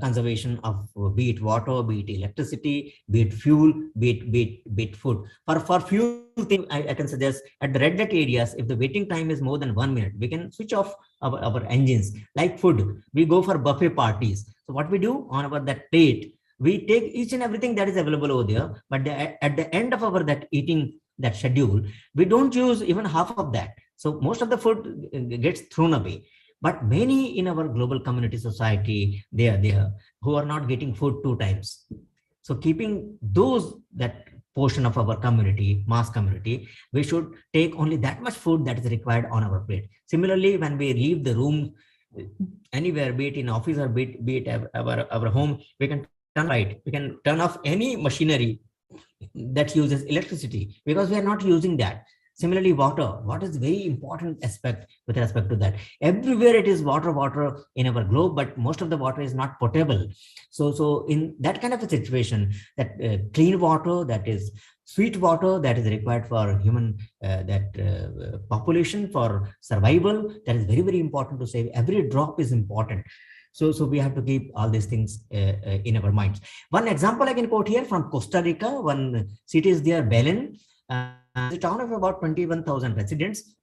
conservation of, be it water, be it electricity, be it fuel, be it food. For fuel thing, I can suggest at the red light areas, if the waiting time is more than 1 minute, we can switch off our engines. Like food, we go for buffet parties. So what we do on our that plate, we take each and everything that is available over there, but at the end of our that eating that schedule, we don't use even half of that. So most of the food gets thrown away. But many in our global community society, they are there who are not getting food 2 times. So keeping that portion of our community, mass community, we should take only that much food that is required on our plate. Similarly, when we leave the room anywhere, be it in office or be it our home, we can turn off any machinery that uses electricity, because we are not using that. Similarly, water is very important aspect with respect to that. Everywhere it is water in our globe, but most of the water is not potable. So in that kind of a situation, that clean water, that is sweet water, that is required for human population for survival, that is very, very important to save. Every drop is important. So we have to keep all these things in our minds. One example I can quote here from Costa Rica. One city is there, Belen. It's a town of about 21,000 residents.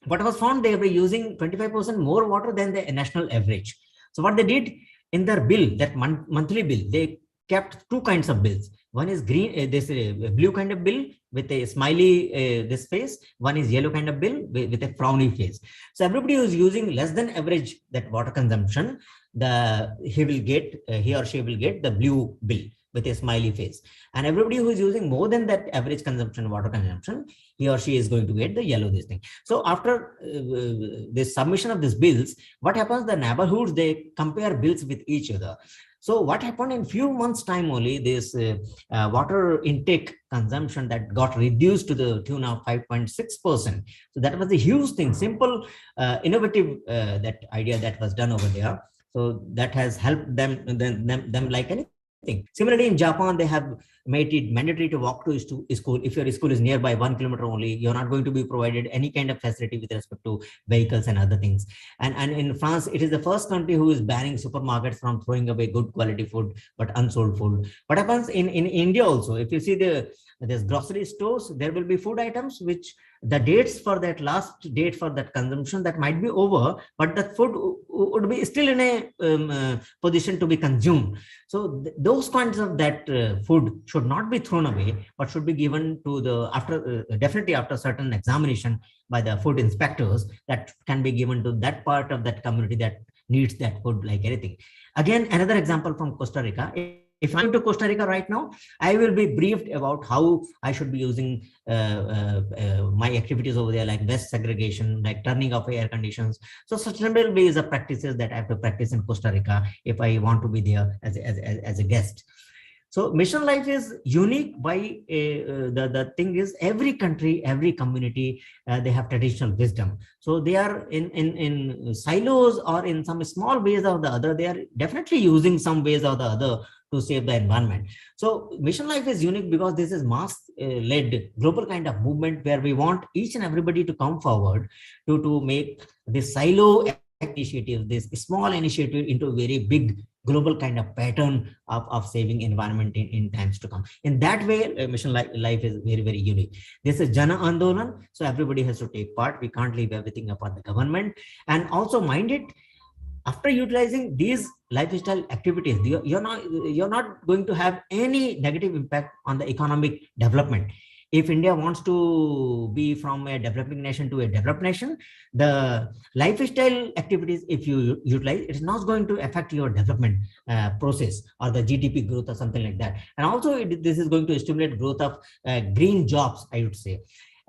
What was found, they were using 25% more water than the national average. So what they did in their bill, that monthly bill, they kept 2 kinds of bills. One is green, this blue kind of bill with a smiley this face. One is yellow kind of bill with a frowny face. So everybody who is using less than average that water consumption, he or she will get the blue bill with a smiley face. And everybody who is using more than that average consumption, water consumption, he or she is going to get the yellow this thing. So after the submission of these bills, what happens? The neighborhoods, they compare bills with each other. So what happened in few months time only, this water intake consumption that got reduced to the tune of 5.6%. So that was a huge thing, simple, innovative that idea that was done over there. So that has helped them like anything. Similarly, in Japan, they have made it mandatory to walk to school. If your school is nearby 1 kilometer only, you're not going to be provided any kind of facility with respect to vehicles and other things. And in France, it is the first country who is banning supermarkets from throwing away good quality food, but unsold food. What happens in India also, if you see there's grocery stores, there will be food items which the dates for that last date for that consumption that might be over, but that food would be still in a position to be consumed. So those kinds of that food should not be thrown away, but should be given to definitely after certain examination by the food inspectors, that can be given to that part of that community that needs that food like anything. Again, another example from Costa Rica. If I'm to Costa Rica right now, I will be briefed about how I should be using my activities over there, like waste segregation, like turning off air conditions. So sustainable ways of practices that I have to practice in Costa Rica if I want to be there as a guest. So Mission Life is unique by the thing is, every country, every community, they have traditional wisdom. So they are in silos or in some small ways or the other, they are definitely using some ways or the other to save the environment. So Mission Life is unique because this is mass-led global kind of movement where we want each and everybody to come forward to make this silo initiative, this small initiative, into a very big global kind of pattern of saving environment in times to come. In that way, Mission Life is very, very unique. This is Jana Andolan, so everybody has to take part. We can't leave everything upon the government. And also mind it, after utilizing these lifestyle activities, you're not going to have any negative impact on the economic development. If India wants to be from a developing nation to a developed nation, the lifestyle activities, if you utilize, it is not going to affect your development process or the GDP growth or something like that. And also this is going to stimulate growth of green jobs, I would say.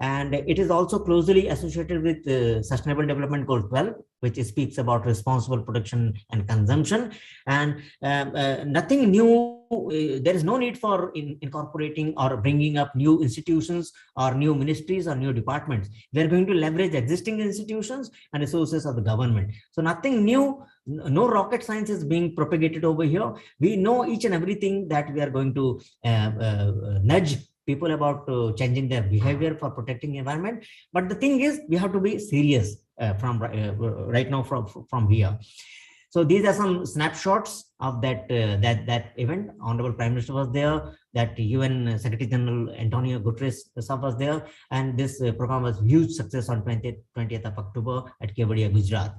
And it is also closely associated with Sustainable Development Goal 12, which speaks about responsible production and consumption. And nothing new there is no need for incorporating or bringing up new institutions or new ministries or new departments. We are going to leverage existing institutions and resources of the government. So nothing new, no rocket science is being propagated over here. We know each and everything that we are going to nudge people about changing their behavior for protecting the environment. But the thing is, we have to be serious from right now from here. So these are some snapshots of that event. Honorable Prime Minister was there, that UN Secretary General Antonio Guterres was there, and this program was huge success on 20th of October at Kevadia, Gujarat.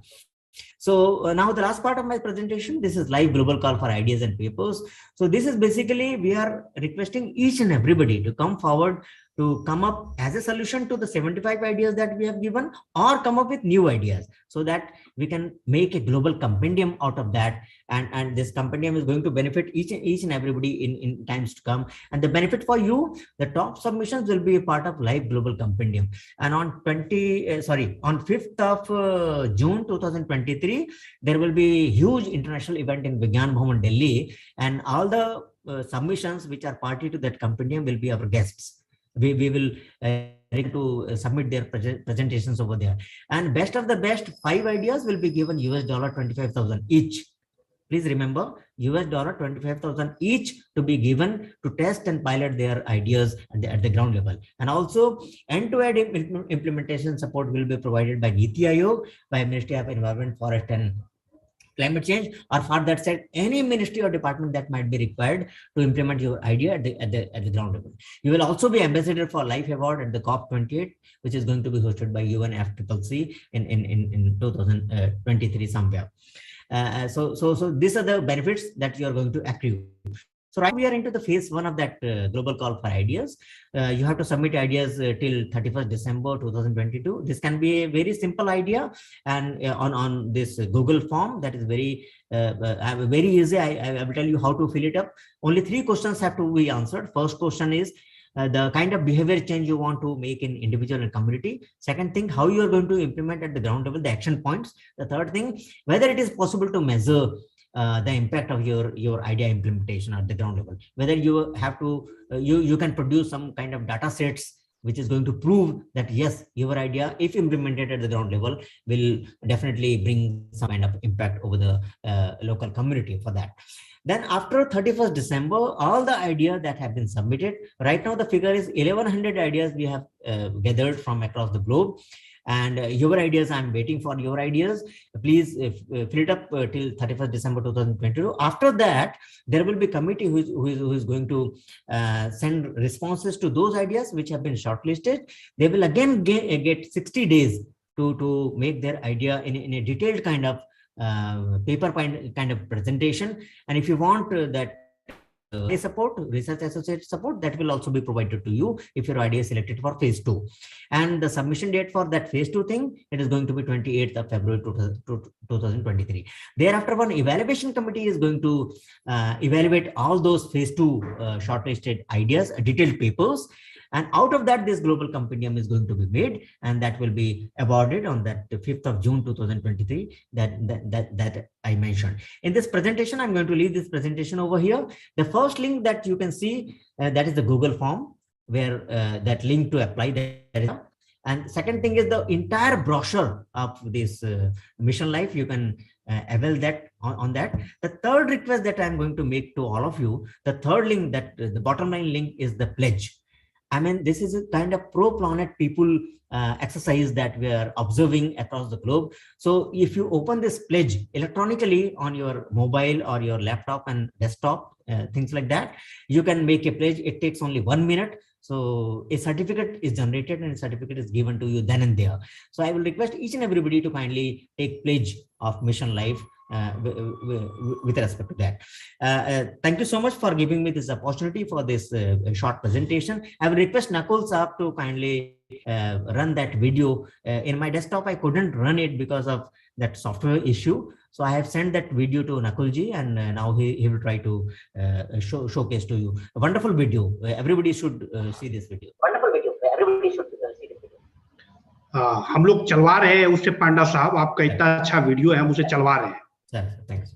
So now the last part of my presentation, this is live global call for ideas and papers. So this is basically, we are requesting each and everybody to come forward to come up as a solution to the 75 ideas that we have given, or come up with new ideas, so that we can make a global compendium out of that. And this compendium is going to benefit each and everybody in times to come. And the benefit for you, the top submissions will be a part of live global compendium. And on 5th of June 2023, there will be a huge international event in Vigyan Bhavan, Delhi, and all the submissions which are party to that compendium will be our guests. We will to submit their presentations over there, and best of the best 5 ideas will be given $25,000 each. Please remember, $25,000 each to be given to test and pilot their ideas at the ground level. And also end-to-end implementation support will be provided by NITI Ayog, by Ministry of Environment, Forest and Climate Change, or for that said, any ministry or department that might be required to implement your idea at the ground level. You will also be ambassador for LiFE Award at the COP28, which is going to be hosted by UNFCCC in 2023 somewhere. So these are the benefits that you are going to accrue. So right, we are into the phase 1 of that global call for ideas. You have to submit ideas till 31st December 2022. This can be a very simple idea, and on this Google form that is very easy. I will tell you how to fill it up. Only 3 questions have to be answered. First question is the kind of behavior change you want to make in individual and community. Second thing, how you are going to implement at the ground level, the action points. The third thing, whether it is possible to measure the impact of your idea implementation at the ground level, whether you have to you can produce some kind of data sets which is going to prove that yes, your idea, if implemented at the ground level, will definitely bring some kind of impact over the local community for that. Then after 31st December, all the ideas that have been submitted, right now the figure is 1100 ideas we have gathered from across the globe. And your ideas, I'm waiting for your ideas. Please fill it up till 31st December 2022. After that, there will be a committee who is going to send responses to those ideas which have been shortlisted. They will again get 60 days to make their idea in a detailed kind of paper kind of presentation. And if you want that support, research associate support, that will also be provided to you if your idea is selected for phase 2. And the submission date for that phase 2 thing, it is going to be 28th of February 2023. Thereafter, one evaluation committee is going to evaluate all those phase 2 shortlisted ideas, detailed papers. And out of that, this global compendium is going to be made, and that will be awarded on that 5th of June 2023 that I mentioned. In this presentation, I'm going to leave this presentation over here. The first link that you can see, that is the Google form, where that link to apply there is. And second thing is the entire brochure of this Mission Life. You can avail that on that. The third request that I'm going to make to all of you, the third link, that the bottom line link, is the pledge. I mean, this is a kind of pro-planet people exercise that we are observing across the globe. So if you open this pledge electronically on your mobile or your laptop and desktop, things like that, you can make a pledge. It takes only 1 minute. So a certificate is generated and a certificate is given to you then and there. So I will request each and everybody to kindly take pledge of Mission Life with respect to that. Thank you so much for giving me this opportunity for this short presentation. I will request Nakul Saab to kindly run that video. In my desktop, I couldn't run it because of that software issue. So I have sent that video to Nakulji, and now he will try to showcase to you. A wonderful video. Everybody should see this video. Wonderful video. Everybody should see this video. हम लोग चलवा रहे हैं उससे, पांडा साहब, आपका इतना अच्छा वीडियो है, हम उसे चलवा रहे हैं. Thanks.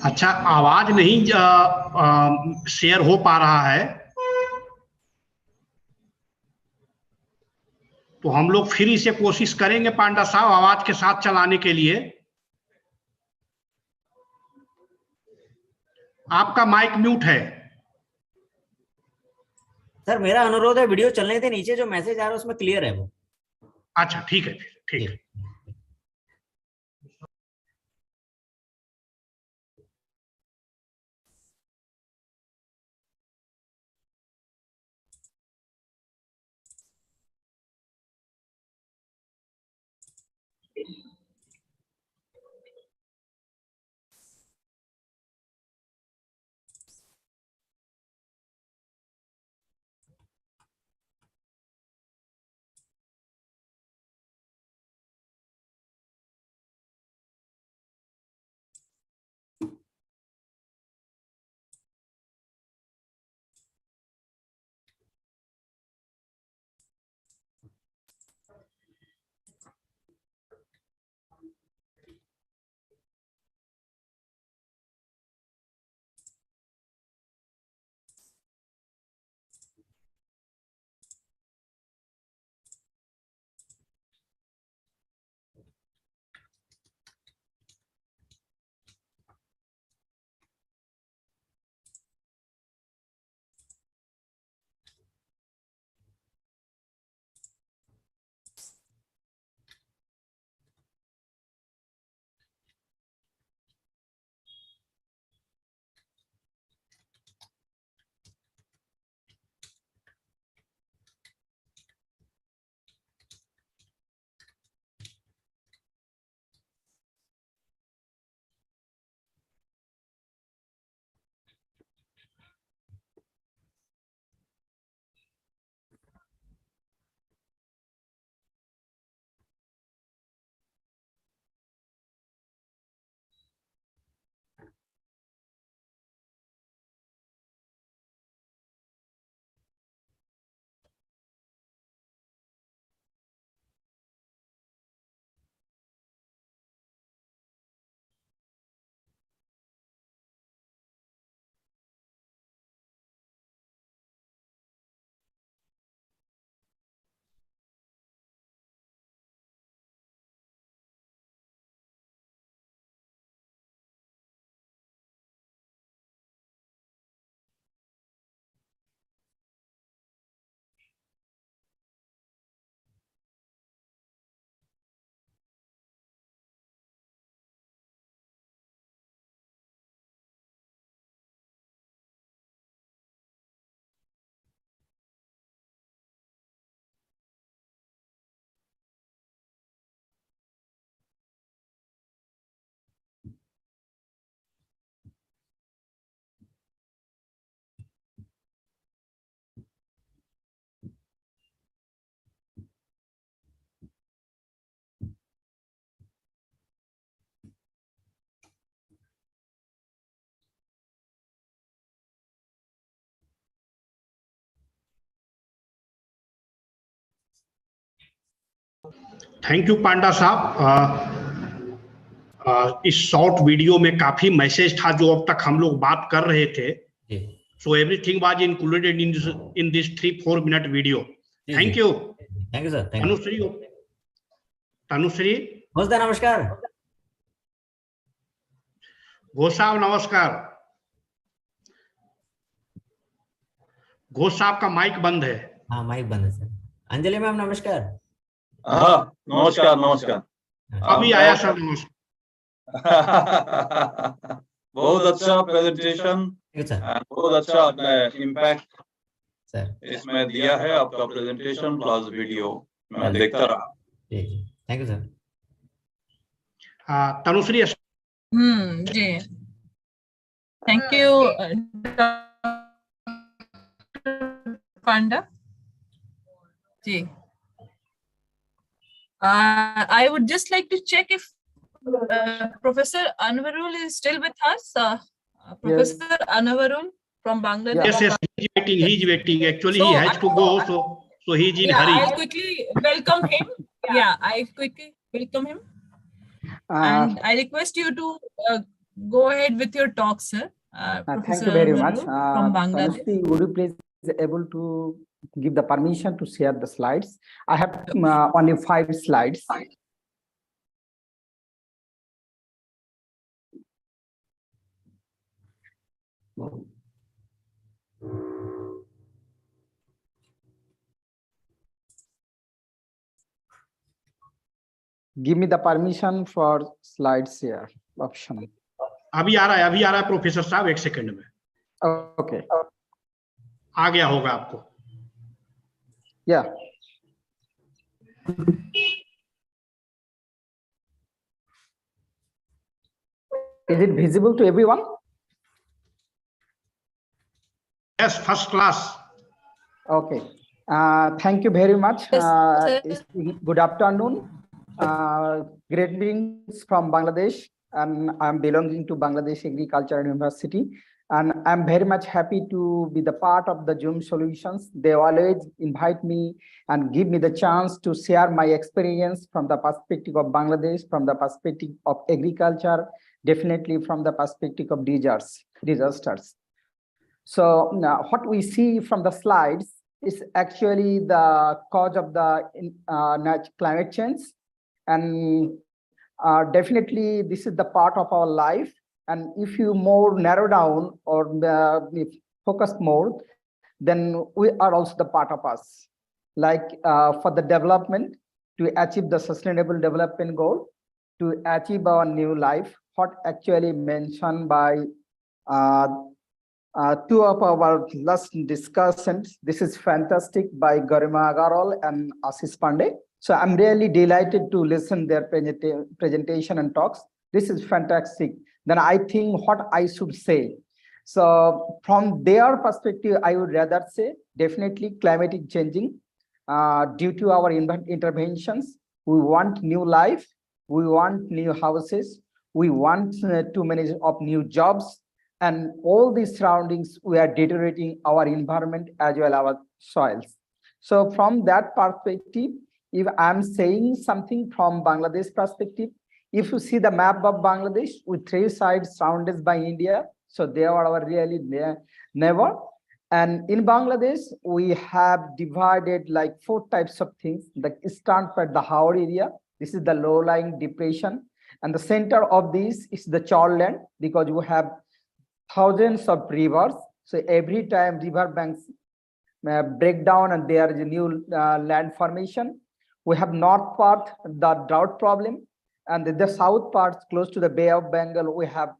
अच्छा, आवाज नहीं शेयर हो पा रहा है, तो हम लोग फिर इसे कोशिश करेंगे पांडा साहब आवाज के साथ चलाने के लिए। आपका माइक म्यूट है। सर मेरा अनुरोध है, वीडियो चलने दे, नीचे जो मैसेज आ रहा है उसमें क्लियर है वो। अच्छा ठीक है, ठीक है। थैंक यू पांडा साहब। इस शॉर्ट वीडियो में काफी मैसेज था जो अब तक हम लोग बात कर रहे थे। So everything was included in this 3-4 minute video. Thank you. Thank you sir. Tanushree, Tanushree नमस्कार। घोष साहब नमस्कार। घोष साहब का माइक बंद है। हाँ माइक बंद है सर। अंजलि मैम नमस्कार। हाँ नमस्कार नमस्कार। अभी आया सर, नमस्कार। बहुत अच्छा प्रेजेंटेशन, बहुत अच्छा इम्पैक्ट सर इसमें दिया है आपका प्रेजेंटेशन प्लस वीडियो, मैं देखता रहा। Thank you sir. Tanushree ji thank you Panda ji. I would just like to check if Professor Anwarul is still with us. Professor Anwarul from Bangladesh. Yes, he is waiting. Actually, he has to go, so he is in hurry. I'll quickly welcome him. Yeah, I quickly welcome him. And I request you to Go ahead with your talk, sir. Thank you very much. From Bangladesh. Tanushree, would you please able to give the permission to share the slides? I have only 5 slides. Give me the permission for slides here option. अभी आ रहा है professor साहब, 1 second में. Okay. आ गया होगा आपको. Yeah. Is it visible to everyone? Yes, first class. Okay. Thank you very much. Good afternoon. Greetings from Bangladesh, and I'm belonging to Bangladesh Agricultural University, and I'm very much happy to be the part of the Zoom solutions. They always invite me and give me the chance to share my experience from the perspective of Bangladesh, from the perspective of agriculture, definitely from the perspective of disasters. So now what we see from the slides is actually the cause of the climate change. And definitely this is the part of our life. And if you more narrow down or focus more, then we are also the part of us. Like for the development, to achieve the sustainable development goal, to achieve our new life, what actually mentioned by 2 of our last discussants. This is fantastic by Garima Agarwal and Ashish Pandey. So I'm really delighted to listen their presentation and talks. This is fantastic. Then I think what I should say. So from their perspective, I would rather say definitely climate is changing due to our interventions. We want new life. We want new houses. We want too many of new jobs. And all these surroundings, we are deteriorating our environment as well as our soils. So from that perspective, if I'm saying something from Bangladesh perspective, if you see the map of Bangladesh with 3 sides surrounded by India, so they are our really neighbor. And in Bangladesh, we have divided like 4 types of things. The eastern part, the Howrah area, this is the low-lying depression. And the center of this is the Chorland, because we have thousands of rivers. So every time river banks break down and there is a new land formation. We have north part, the drought problem, and the south part close to the Bay of Bengal, we have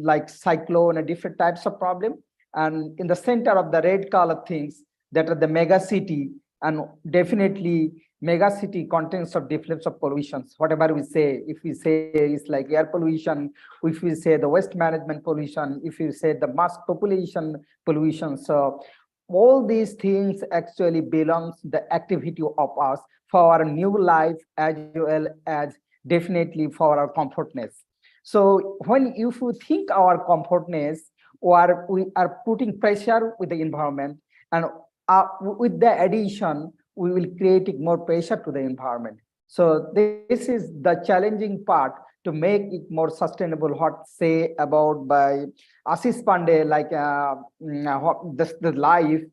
like cyclone and different types of problem. And in the center of the red color things that are the mega city, and definitely mega city contains of different of pollutions. Whatever we say, if we say it's like air pollution, if we say the waste management pollution, if you say the mass population pollution. So all these things actually belongs to the activity of us for our new life as well as definitely for our comfortness. So when if you think our comfortness, or we are putting pressure with the environment, and with the addition, we will create more pressure to the environment. So this is the challenging part to make it more sustainable. What say about by Ashish Pandey, like the LiFE,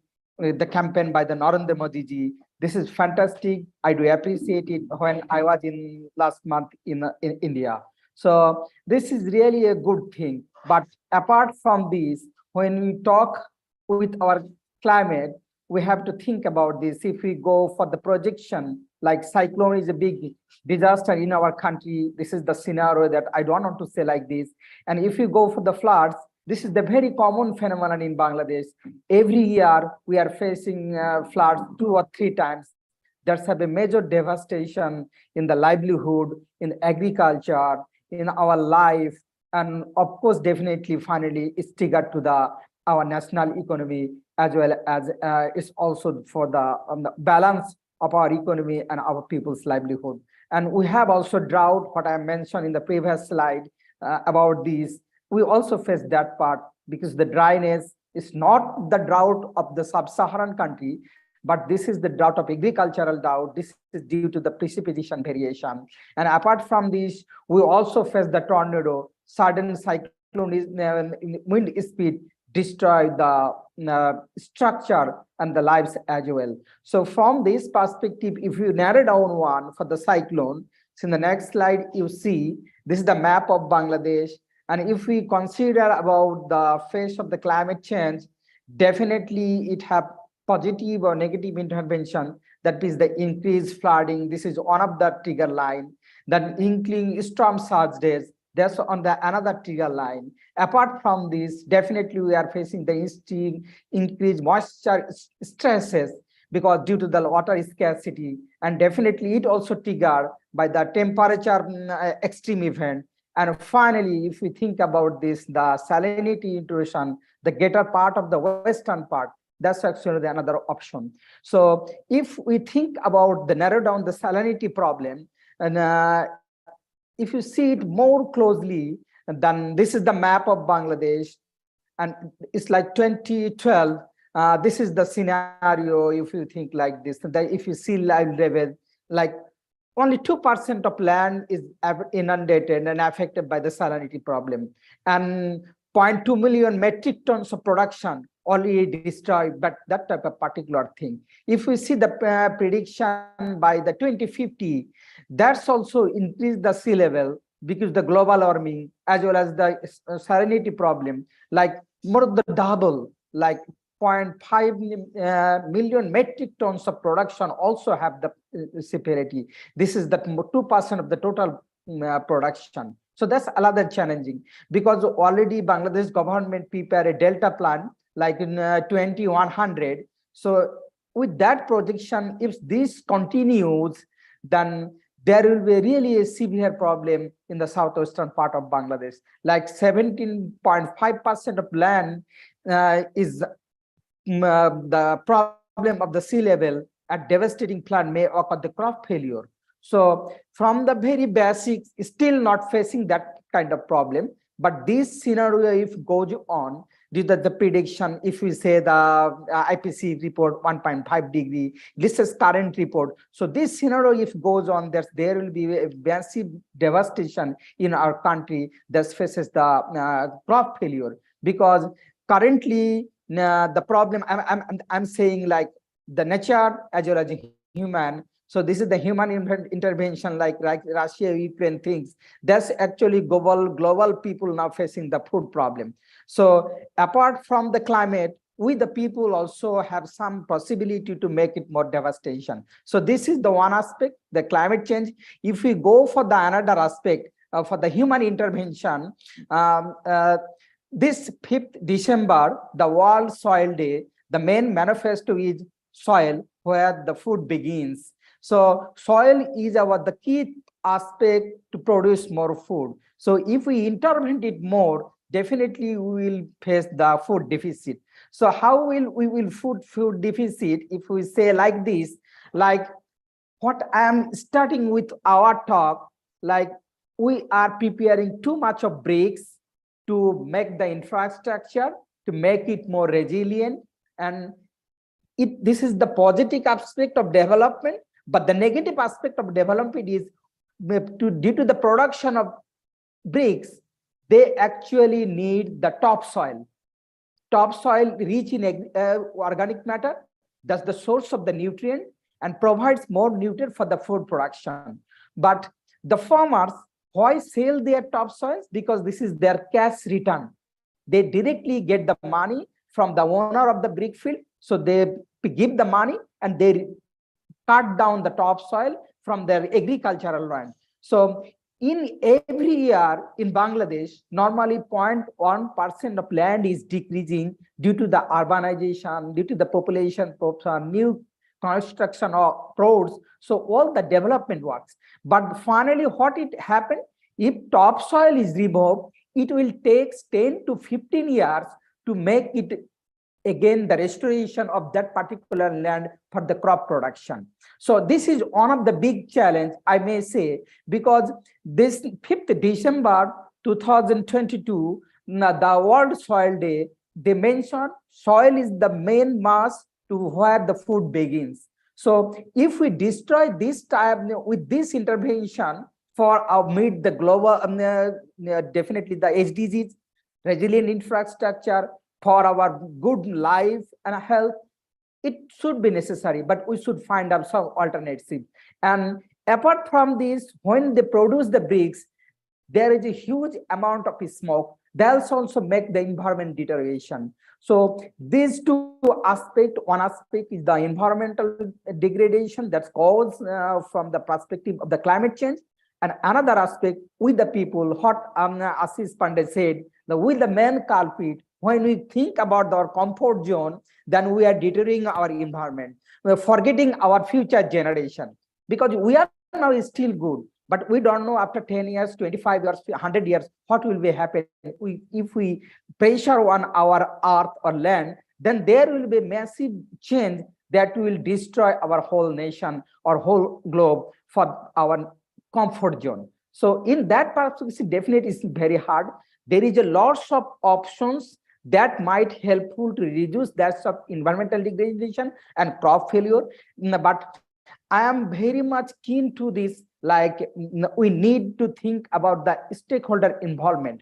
the campaign by the Narendra Modi ji. This is fantastic. I do appreciate it when I was in last month in India. So this is really a good thing. But apart from this, when we talk with our climate, we have to think about this. If we go for the projection, like cyclone is a big disaster in our country. This is the scenario that I don't want to say like this. And if you go for the floods, this is the very common phenomenon in Bangladesh. Every year we are facing floods 2 or 3 times. There's a major devastation in the livelihood, in agriculture, in our life, and of course, definitely, finally, it's triggered to our national economy, as well as it's also for the balance of our economy and our people's livelihood. And we have also drought, what I mentioned in the previous slide about these. We also face that part because the dryness is not the drought of the sub-Saharan country, but this is the drought of agricultural drought. This is due to the precipitation variation. And apart from this, we also face the tornado. sudden cyclone is wind speed destroy the structure and the lives as well. So from this perspective, if you narrow down one for the cyclone, so in the next slide, you see this is the map of Bangladesh. And if we consider about the face of the climate change, definitely it have positive or negative intervention. That is the increased flooding. This is one of the trigger line. Then including storm surge days, that's on the another trigger line. Apart from this, definitely we are facing the increased moisture stresses because due to the water scarcity, and definitely it also triggered by the temperature extreme event. And finally, if we think about this, the salinity intrusion, the greater part of the western part, that's actually the another option. So if we think about the narrow down the salinity problem, and if you see it more closely, then this is the map of Bangladesh, and it's like 2012. This is the scenario. If you think like this, that if you see live level, like only 2% of land is inundated and affected by the salinity problem, and 0.2 million metric tons of production already destroyed, but that type of particular thing. If we see the prediction by the 2050, that's also increased the sea level because the global warming as well as the salinity problem, like more of the double, like 0.5 million metric tons of production also have the severity. This is the 2% of the total production. So that's another challenging, because already Bangladesh government prepared a Delta plan like in 2100. So with that projection, if this continues, then there will be really a severe problem in the southwestern part of Bangladesh. Like 17.5% of land is the problem of the sea level. At devastating flood may occur the crop failure. So from the very basics, still not facing that kind of problem. But this scenario, if goes on, due to the prediction, if we say the IPC report 1.5 degree, this is current report. So this scenario, if goes on, there will be a massive devastation in our country that faces the crop failure. Because currently the problem, I'm saying like the nature as well as human. So this is the human intervention, like Russia, Ukraine things. That's actually global people now facing the food problem. So apart from the climate, we the people also have some possibility to make it more devastation. So this is the one aspect, the climate change. If we go for the another aspect for the human intervention, this 5th December, the World Soil Day, the main manifesto is soil where the food begins. So soil is the key aspect to produce more food. So if we intervene it more, definitely we will face the food deficit. So how we will food deficit? If we say like this, like what I am starting with our talk, like we are preparing too much of bricks to make the infrastructure, to make it more resilient. And this is the positive aspect of development. But the negative aspect of development is due to the production of bricks, they actually need the topsoil. Topsoil rich in organic matter, that's the source of the nutrient and provides more nutrient for the food production. But the farmers, why sell their topsoils? Because this is their cash return. They directly get the money from the owner of the brick field. So they give the money and they cut down the topsoil from their agricultural land. So in every year in Bangladesh, normally 0.1% of land is decreasing due to the urbanization, due to the population, new construction of roads. So all the development works. But finally, what it happened, if topsoil is removed, it will take 10 to 15 years to make it again the restoration of that particular land for the crop production. So this is one of the big challenge, I may say, because this 5th December 2022, the World Soil Day, they mentioned soil is the main mass to where the food begins. So if we destroy this type with this intervention, for meet the global, definitely the SDGs, resilient infrastructure, for our good life and health, it should be necessary, but we should find out some alternative. And apart from this, when they produce the bricks, there is a huge amount of smoke. That also make the environment deterioration. So these two aspects, one aspect is the environmental degradation that's caused from the perspective of the climate change. And another aspect with the people, what Ashish Pandey said, with the main culprit, when we think about our comfort zone, then we are deteriorating our environment. We're forgetting our future generation, because we are now still good, but we don't know after 10 years, 25 years, 100 years, what will be happen. If we pressure on our earth or land, then there will be massive change that will destroy our whole nation or whole globe for our comfort zone. So in that perspective, definitely it's very hard. There is a lots of options that might helpful to reduce that of environmental degradation and crop failure. But I am very much keen to this, like we need to think about the stakeholder involvement.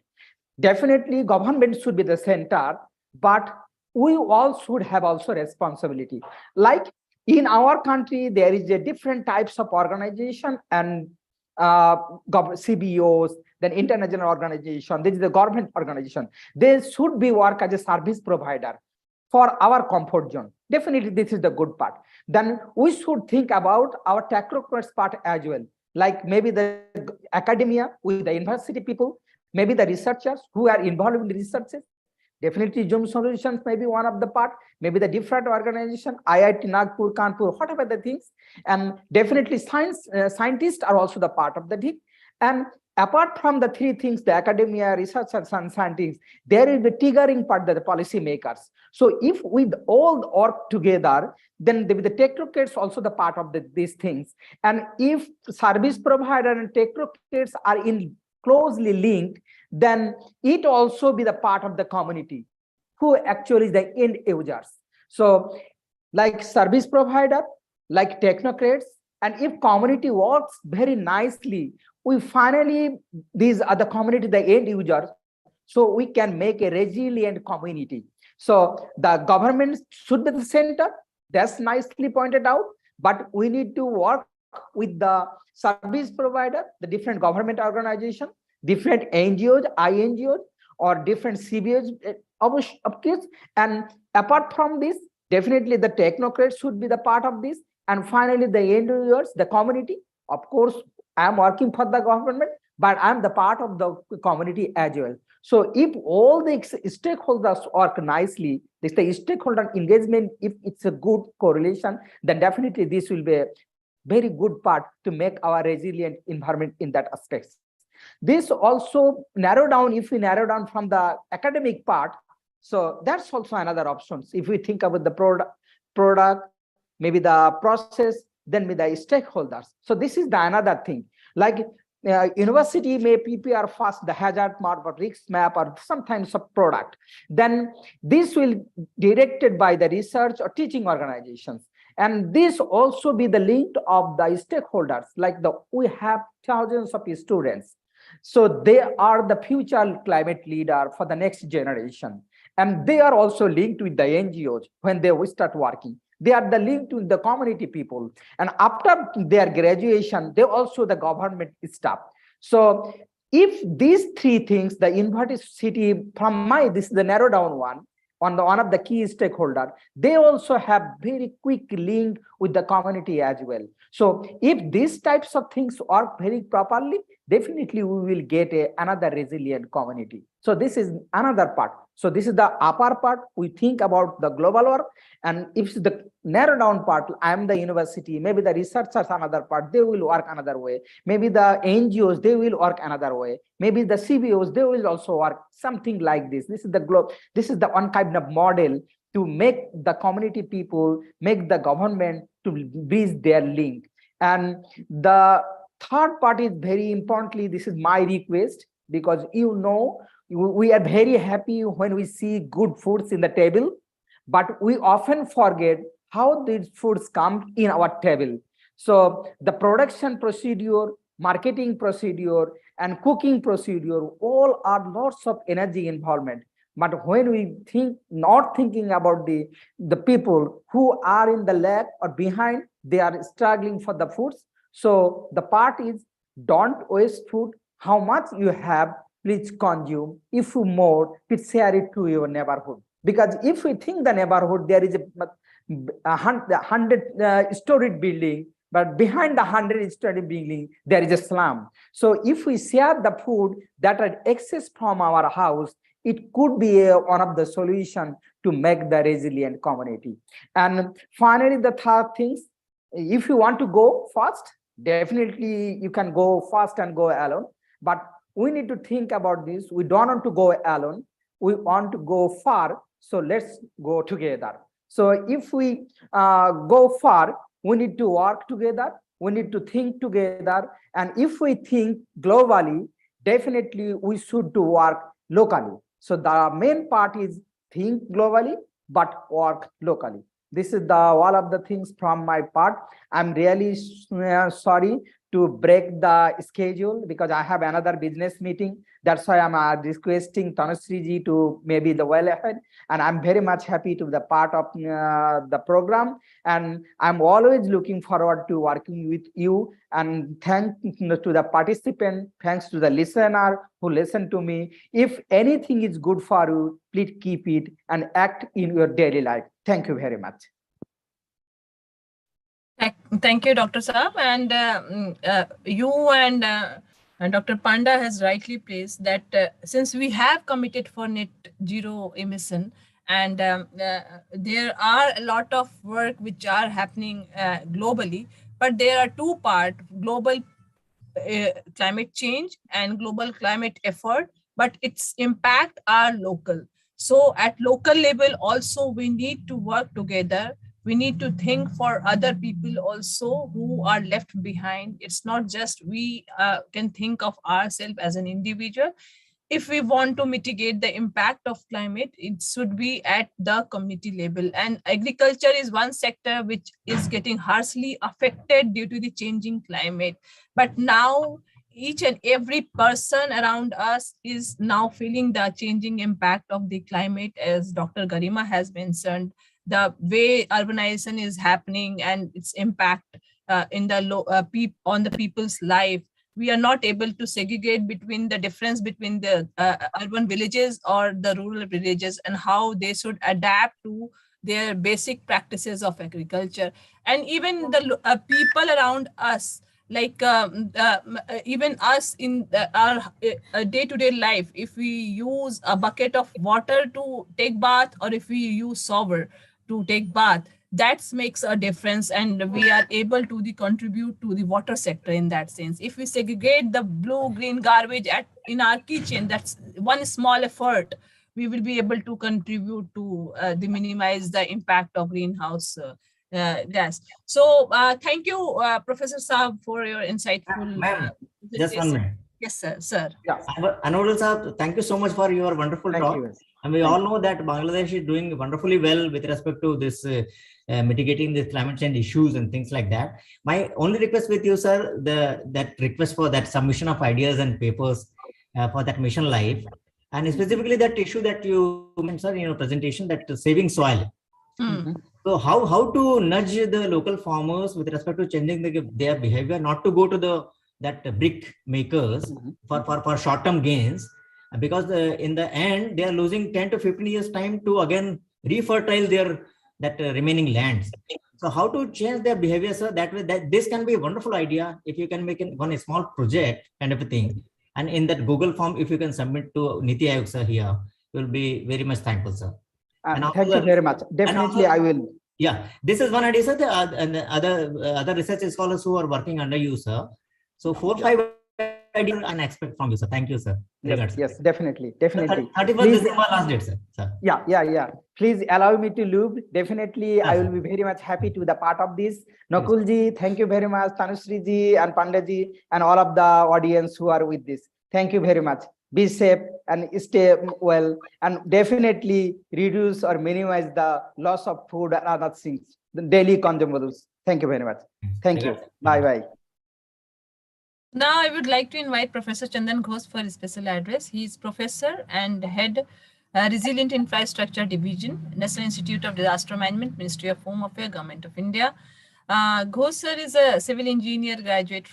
Definitely government should be the center, but we all should have also responsibility. Like in our country, there is a different types of organization and CBOs, then international organization, this is the government organization. They should be work as a service provider for our comfort zone. Definitely, this is the good part. Then we should think about our technocrats part as well. Like maybe the academia with the university people, maybe the researchers who are involved in the researches. Definitely Zoom solutions may be one of the part, maybe the different organization, IIT Nagpur, Kanpur, whatever the things. And definitely scientists are also the part of the team. And apart from the three things, the academia, researchers and scientists, there is the triggering part that the policy makers. So if we all work together, then the technocrats also the part of these things. And if service provider and technocrats are in closely linked, then it also be the part of the community who actually is the end users. So like service provider, like technocrats, and if community works very nicely, we finally, these are the community, the end users, so we can make a resilient community. So the government should be the center, that's nicely pointed out, but we need to work with the service provider, the different government organization, different NGOs, INGOs, or different CBOs, of course. And apart from this, definitely the technocrats should be the part of this. And finally, the end users, the community. Of course, I am working for the government, but I am the part of the community as well. So if all the stakeholders work nicely, this the stakeholder engagement, if it's a good correlation, then definitely this will be a very good part to make our resilient environment in that aspect. This also narrow down, if we narrow down from the academic part, so that's also another option. If we think about the product, maybe the process, then with the stakeholders. So this is the another thing. Like university may prepare first the hazard map or risk map or sometimes a product. Then this will directed by the research or teaching organizations. And this also be the link of the stakeholders, like we have thousands of students. So they are the future climate leader for the next generation. And they are also linked with the NGOs when they will start working. They are the link to the community people. And after their graduation, they also the government staff. So if these three things, the university from this is the narrow down one, on the one of the key stakeholder, they also have very quick link with the community as well. So if these types of things work very properly, definitely we will get another resilient community. So this is another part. So this is the upper part. We think about the global work, and if the narrow down part, I am the university, maybe the researchers another part, they will work another way. Maybe the NGOs, they will work another way. Maybe the CBOs, they will also work something like this. This is the globe. This is the one kind of model to make the community people, make the government to bridge their link. And the third part is very importantly, this is my request, because we are very happy when we see good foods in the table, but we often forget how these foods come in our table. So the production procedure, marketing procedure, and cooking procedure, all are lots of energy involvement. But when we think, not thinking about the people who are in the lab or behind, they are struggling for the foods. So the part is, don't waste food. How much you have, please consume. If you more, please share it to your neighborhood. Because if we think the neighborhood, there is a 100-storied building, but behind the 100-story building, there is a slum. So if we share the food that are excess from our house, it could be one of the solutions to make the resilient community. And finally, the third things, if you want to go fast, definitely you can go fast and go alone. But we need to think about this. We don't want to go alone. We want to go far. So let's go together. So if we go far, we need to work together. We need to think together. And if we think globally, definitely we should do work locally. So the main part is think globally, but work locally. This is all of the things from my part. I'm really sorry to break the schedule because I have another business meeting. That's why I'm requesting Tanushree ji to maybe the well ahead. And I'm very much happy to be the part of the program. And I'm always looking forward to working with you. And thanks to the participant, thanks to the listener who listened to me. If anything is good for you, please keep it and act in your daily life. Thank you very much. Thank you, Dr. Saab. And you and Dr. Panda has rightly placed that since we have committed for net zero emission, and there are a lot of work which are happening globally, but there are two parts: global climate change and global climate effort, but its impact are local. So at local level also we need to work together. We need to think for other people also who are left behind. It's not just we can think of ourselves as an individual. If we want to mitigate the impact of climate, it should be at the community level. And agriculture is one sector which is getting harshly affected due to the changing climate. But now each and every person around us is now feeling the changing impact of the climate, as Dr. Garima has mentioned, the way urbanization is happening and its impact in the on the people's life. We are not able to segregate between the difference between the urban villages or the rural villages and how they should adapt to their basic practices of agriculture. And even the people around us, like even us in our day-to-day life, if we use a bucket of water to take bath or if we use shower to take bath, that makes a difference, and we are able to contribute to the water sector in that sense. If we segregate the blue-green garbage in our kitchen, that's one small effort. We will be able to contribute to minimize the impact of greenhouse gas. So thank you, Professor Saab, for your insightful. Ma'am, just 1 minute. Yes, sir. Yeah. Anurul Saab, thank you so much for your wonderful talk. You. And we all know that Bangladesh is doing wonderfully well with respect to this mitigating the climate change issues and things like that. My only request with you, sir, that request for that submission of ideas and papers for that mission LiFE, and specifically that issue that you mentioned, sir, in your presentation, that saving soil. Mm-hmm. So how to nudge the local farmers with respect to changing their behavior, not to go to that brick makers for short-term gains, because in the end they are losing 10 to 15 years time to again refertile their remaining lands. So how to change their behavior, sir? That way, that this can be a wonderful idea if you can make one small project kind of a thing, and in that Google form, if you can submit to NITI Ayog sir here, we'll be very much thankful, sir. Thank you very much. Definitely, I will. Yeah, this is one idea, sir. And other research scholars who are working under you, sir. So 4 or 5 ideas I expect from you, sir. Thank you, sir. Yes, definitely. 31st December last date, sir. Yeah. Please allow me to loop. Definitely, yes, I will be very much happy to be the part of this. Nakul ji, thank you very much. Tanushree ji and Panda ji and all of the audience who are with this. Thank you very much. Be safe and stay well, and definitely reduce or minimize the loss of food and other things, the daily consumables. Thank you very much. Thank you. Bye. Now I would like to invite Professor Chandan Ghosh for his special address. He is professor and head Resilient Infrastructure Division, National Institute of Disaster Management, Ministry of Home Affairs, Government of India. Ghosh sir is a civil engineer graduate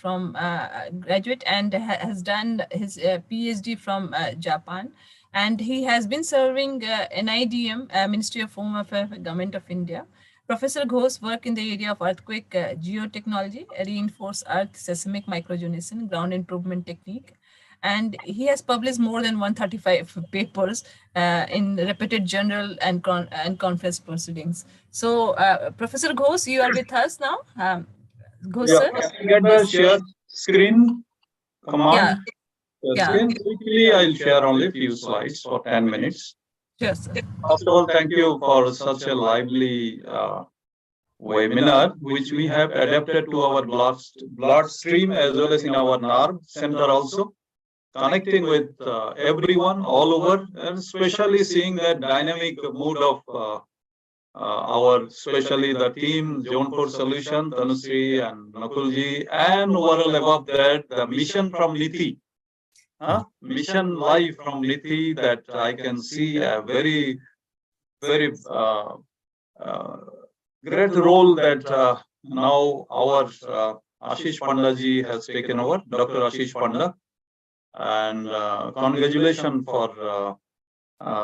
and has done his PhD from Japan, and he has been serving NIDM, Ministry of Home Affairs, Government of India. Professor Ghosh work in the area of earthquake geotechnology, reinforced earth seismic microzonation, ground improvement technique, and he has published more than 135 papers in reputed journal and conference proceedings. So, Professor Ghosh, you are with us now. Ghosh, Yeah, sir? can I get the share screen command? Yeah. Screen quickly, I'll share only a few slides for 10 minutes. Sure, sir. First of all, thank you for such a lively webinar, which we have adapted to our bloodstream as well as in our nerve center also, connecting with everyone all over, and especially seeing that dynamic mood of especially the team, Zone4solution, Tanushree and Nakulji, and overall above that, the mission from NITI. Mission LiFE from NITI, that I can see a very, very great role that now our Ashish Pandaji has taken over, Dr. Ashish Panda. And congratulations for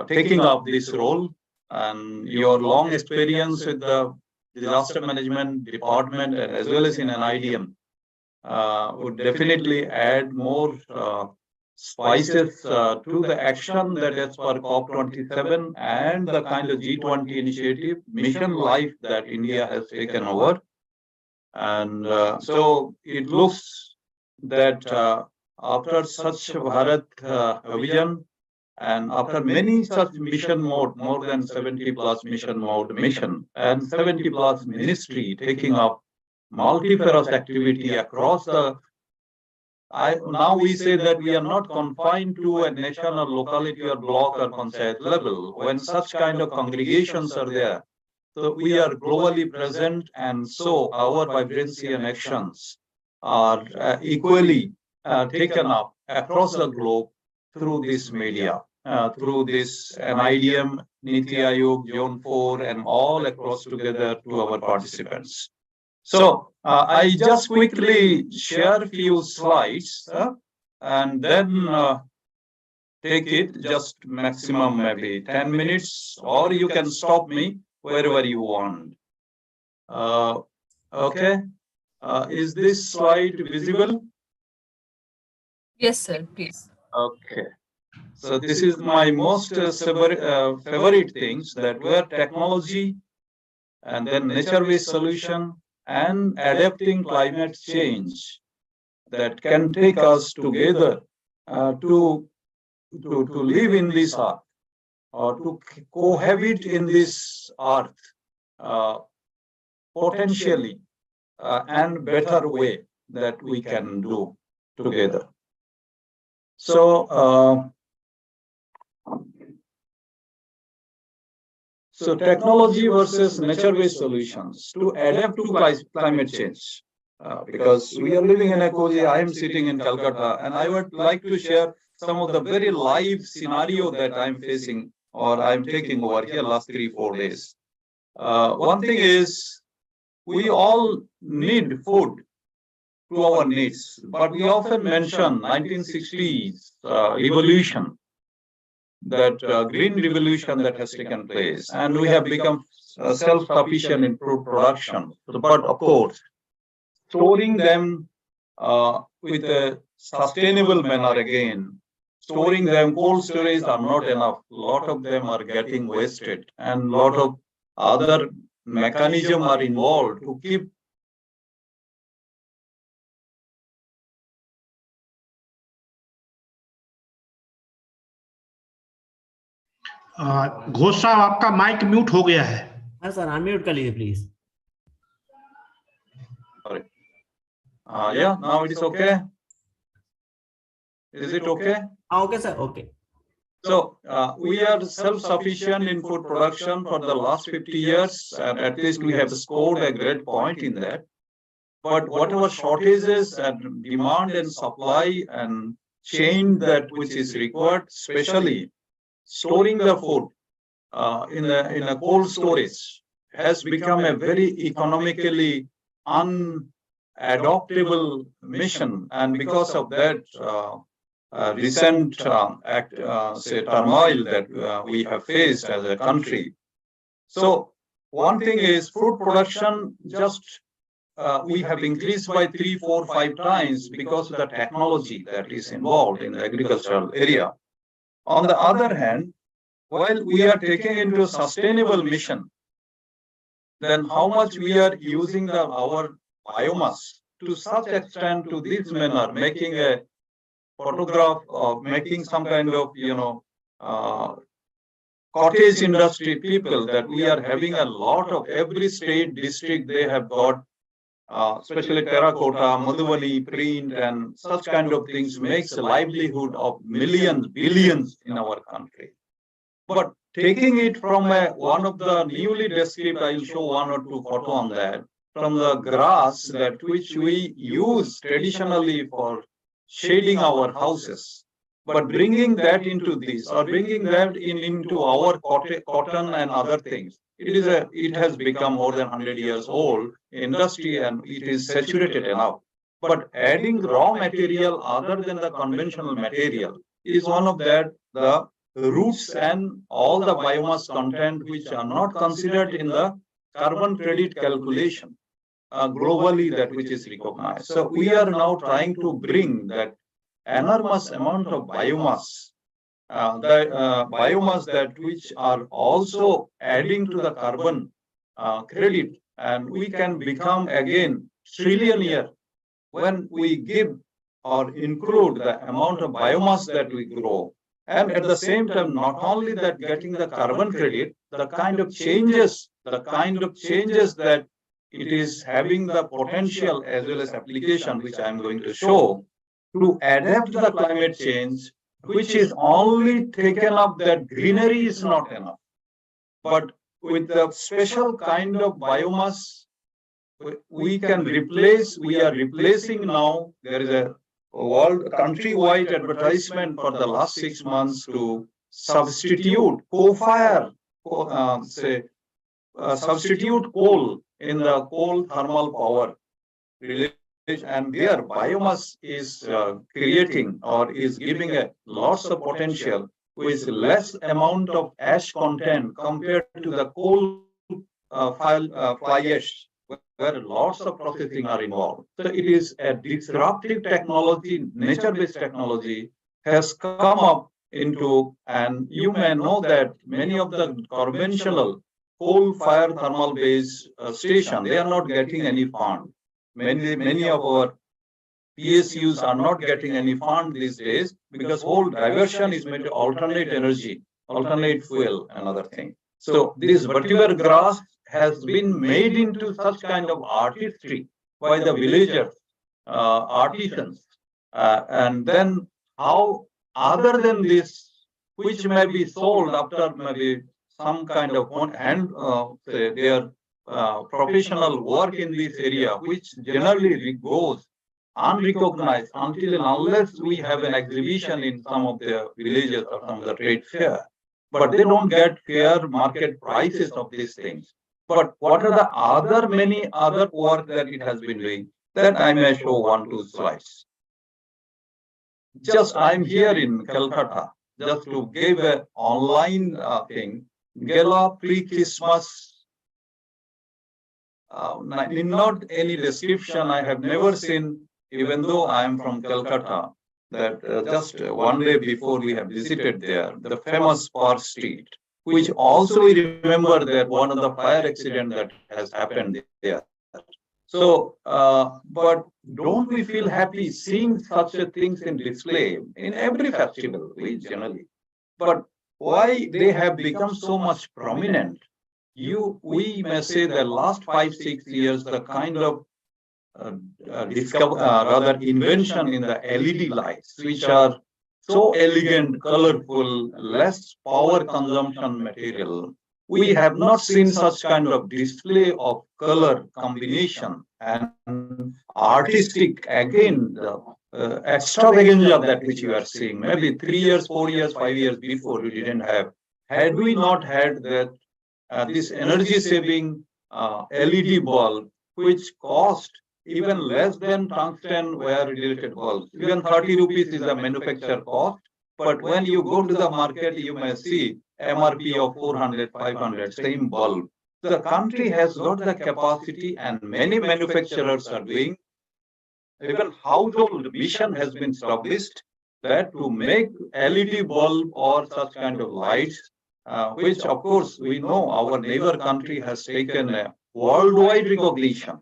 taking up this role, and your long experience with the disaster management department as well as in NIDM would definitely add more spices to the action that is for COP27 and the kind of G20 initiative, Mission LiFE, that India has taken over. And so it looks that after such Bharat vision, and after many such mission mode, more than 70 plus mission and 70 plus ministry taking up multifarious activity across the, now we say that we are not confined to a nation or locality or block or panchayat level. When such kind of congregations are there, so we are globally present, and so our vibrancy and actions are equally taken up across the globe through this media, through this NIDM, NITI Ayog, Zone4, and all across together to our participants. So I just quickly share a few slides and then take it just maximum maybe 10 minutes, or you can stop me wherever you want. Okay. Is this slide visible? Yes, sir, please. Okay. So this is my most favorite things, that where technology and then nature-based solution and adapting climate change that can take us together to live in this earth, or to cohabit in this earth potentially and better way that we can do together. So technology versus nature-based solutions to adapt to climate change. Because we are living in a cozy, I am sitting in Calcutta, and I would like to share some of the very live scenario that I'm facing, or I'm taking over here last 3-4 days. One thing is, we all need food to our needs, but we often mention 1960s revolution, that green revolution that has taken place, and we have become self-sufficient in food production. But of course, storing them with a sustainable manner again, storing them, cold storage are not enough. A lot of them are getting wasted, and a lot of other mechanisms are involved to keep Ghosh साहब, आपका mic mute हो गया है। हाँ sir, unmute कर लीजिए please. Sorry. Yeah, now it is okay. Is it okay? Okay, sir. Okay. So we are self-sufficient in food production for the last 50 years, and at least we have scored a great point in that. but whatever shortages and demand and supply and chain that which is required, especially storing the food in a cold storage, has become a very economically unadoptable mission, and because of that, recent turmoil that we have faced as a country. So one thing is food production, just we have increased by 3, 4, 5 times because of the technology that is involved in the agricultural area. On the other hand, while we are taking into a sustainable mission, then how much we are using our biomass to such extent to this manner, making a photograph of making some kind of, cottage industry people, that we are having a lot of every state district, they have got, especially terracotta, Madhubani, print, and such kind of things makes a livelihood of millions, billions in our country. But taking it from one of the newly described, I will show 1 or 2 photos on that, from the grass that which we use traditionally for shading our houses, but bringing that into this, or bringing that into our cotton and other things. It has become more than 100 years old industry, and it is saturated enough. But adding raw material other than the conventional material is one of that, the roots and all the biomass content which are not considered in the carbon credit calculation globally, that which is recognized. So we are now trying to bring that enormous amount of biomass, biomass that which are also adding to the carbon credit, and we can become again trillionaire when we give or include the amount of biomass that we grow. And at the same time, not only that getting the carbon credit, the kind of changes that it is having the potential as well as application, which I am going to show, to adapt to the climate change, which is only taken up that greenery is not enough. But with the special kind of biomass, we are replacing now. There is a world countrywide advertisement for the last 6 months to substitute co-fire, substitute coal in the coal thermal power, and their biomass is creating or is giving a lots of potential with less amount of ash content compared to the coal fly ash, where lots of processing are involved. So it is a disruptive technology, nature-based technology has come up into, and you may know that many of the conventional coal-fire thermal-based station, they are not getting any fund. Many of our PSUs are not getting any fund these days because whole diversion is made to alternate energy, alternate fuel, and other thing. So this vetiver grass has been made into such kind of artistry by the villagers, artisans, and then how other than this, which may be sold after maybe some kind of hand, their professional work in this area, which generally goes unrecognized until and unless we have an exhibition in some of the villages or some of the trade fair. But they don't get fair market prices of these things. But what are the many other work that it has been doing? That I may show 1, 2 slides. Just I'm here in Calcutta, just to give an online thing. Gala pre-Christmas. Not any description. I have never seen, even though I am from Calcutta, that just one day before we have visited there, the famous Park Street, which also we remember that one of the fire accident that has happened there. So, but don't we feel happy seeing such a things in display in every festival, we generally? But why they have become so much prominent? We may say the last 5, 6 years, the kind of invention in the LED lights, which are so elegant, colorful, less power consumption material, we have not seen such kind of display of color combination and artistic, again, the extravaganza of that which you are seeing. Maybe 3 years, 4 years, 5 years before we didn't have. Had we not had that, this energy saving LED bulb, which cost even less than tungsten wire related bulbs. Even 30 rupees is the manufacturer cost. But when you go to the market, you may see MRP of 400, 500, same bulb. The country has got the capacity and many manufacturers are doing. Even household mission has been established that to make LED bulb or such kind of lights, which of course we know our neighbor country has taken a worldwide recognition.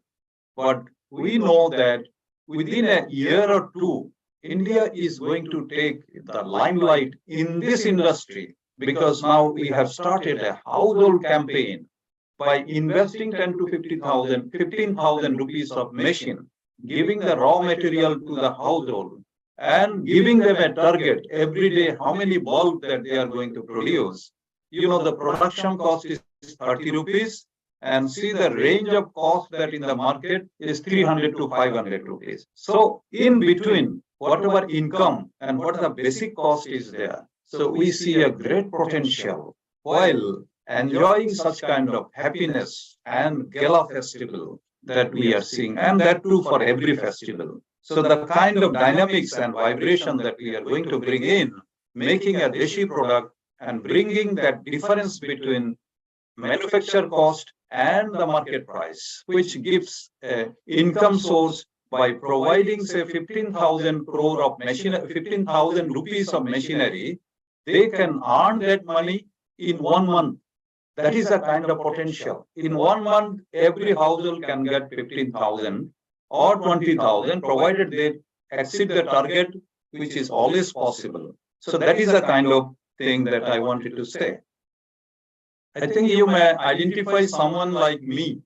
But we know that within a year or two, India is going to take the limelight in this industry, because now we have started a household campaign by investing 10 to 50,000, 15,000 rupees of machine, giving the raw material to the household and giving them a target every day, how many bulbs that they are going to produce. You know, the production cost is 30 rupees. And see the range of cost that in the market is 300 to 500 rupees. So in between, whatever income and what the basic cost is there. So we see a great potential while enjoying such kind of happiness and gala festival that we are seeing, and that too for every festival. So the kind of dynamics and vibration that we are going to bring in, making a Deshi product and bringing that difference between manufacture cost and the market price, which gives an income source by providing, say, 15,000 crore of machine, 15,000 rupees of machinery. They can earn that money in 1 month. That is a kind of potential. In 1 month, every household can get 15,000 or 20,000, provided they exceed the target, which is always possible. So that is the kind of thing that I wanted to say. I think you may identify someone like me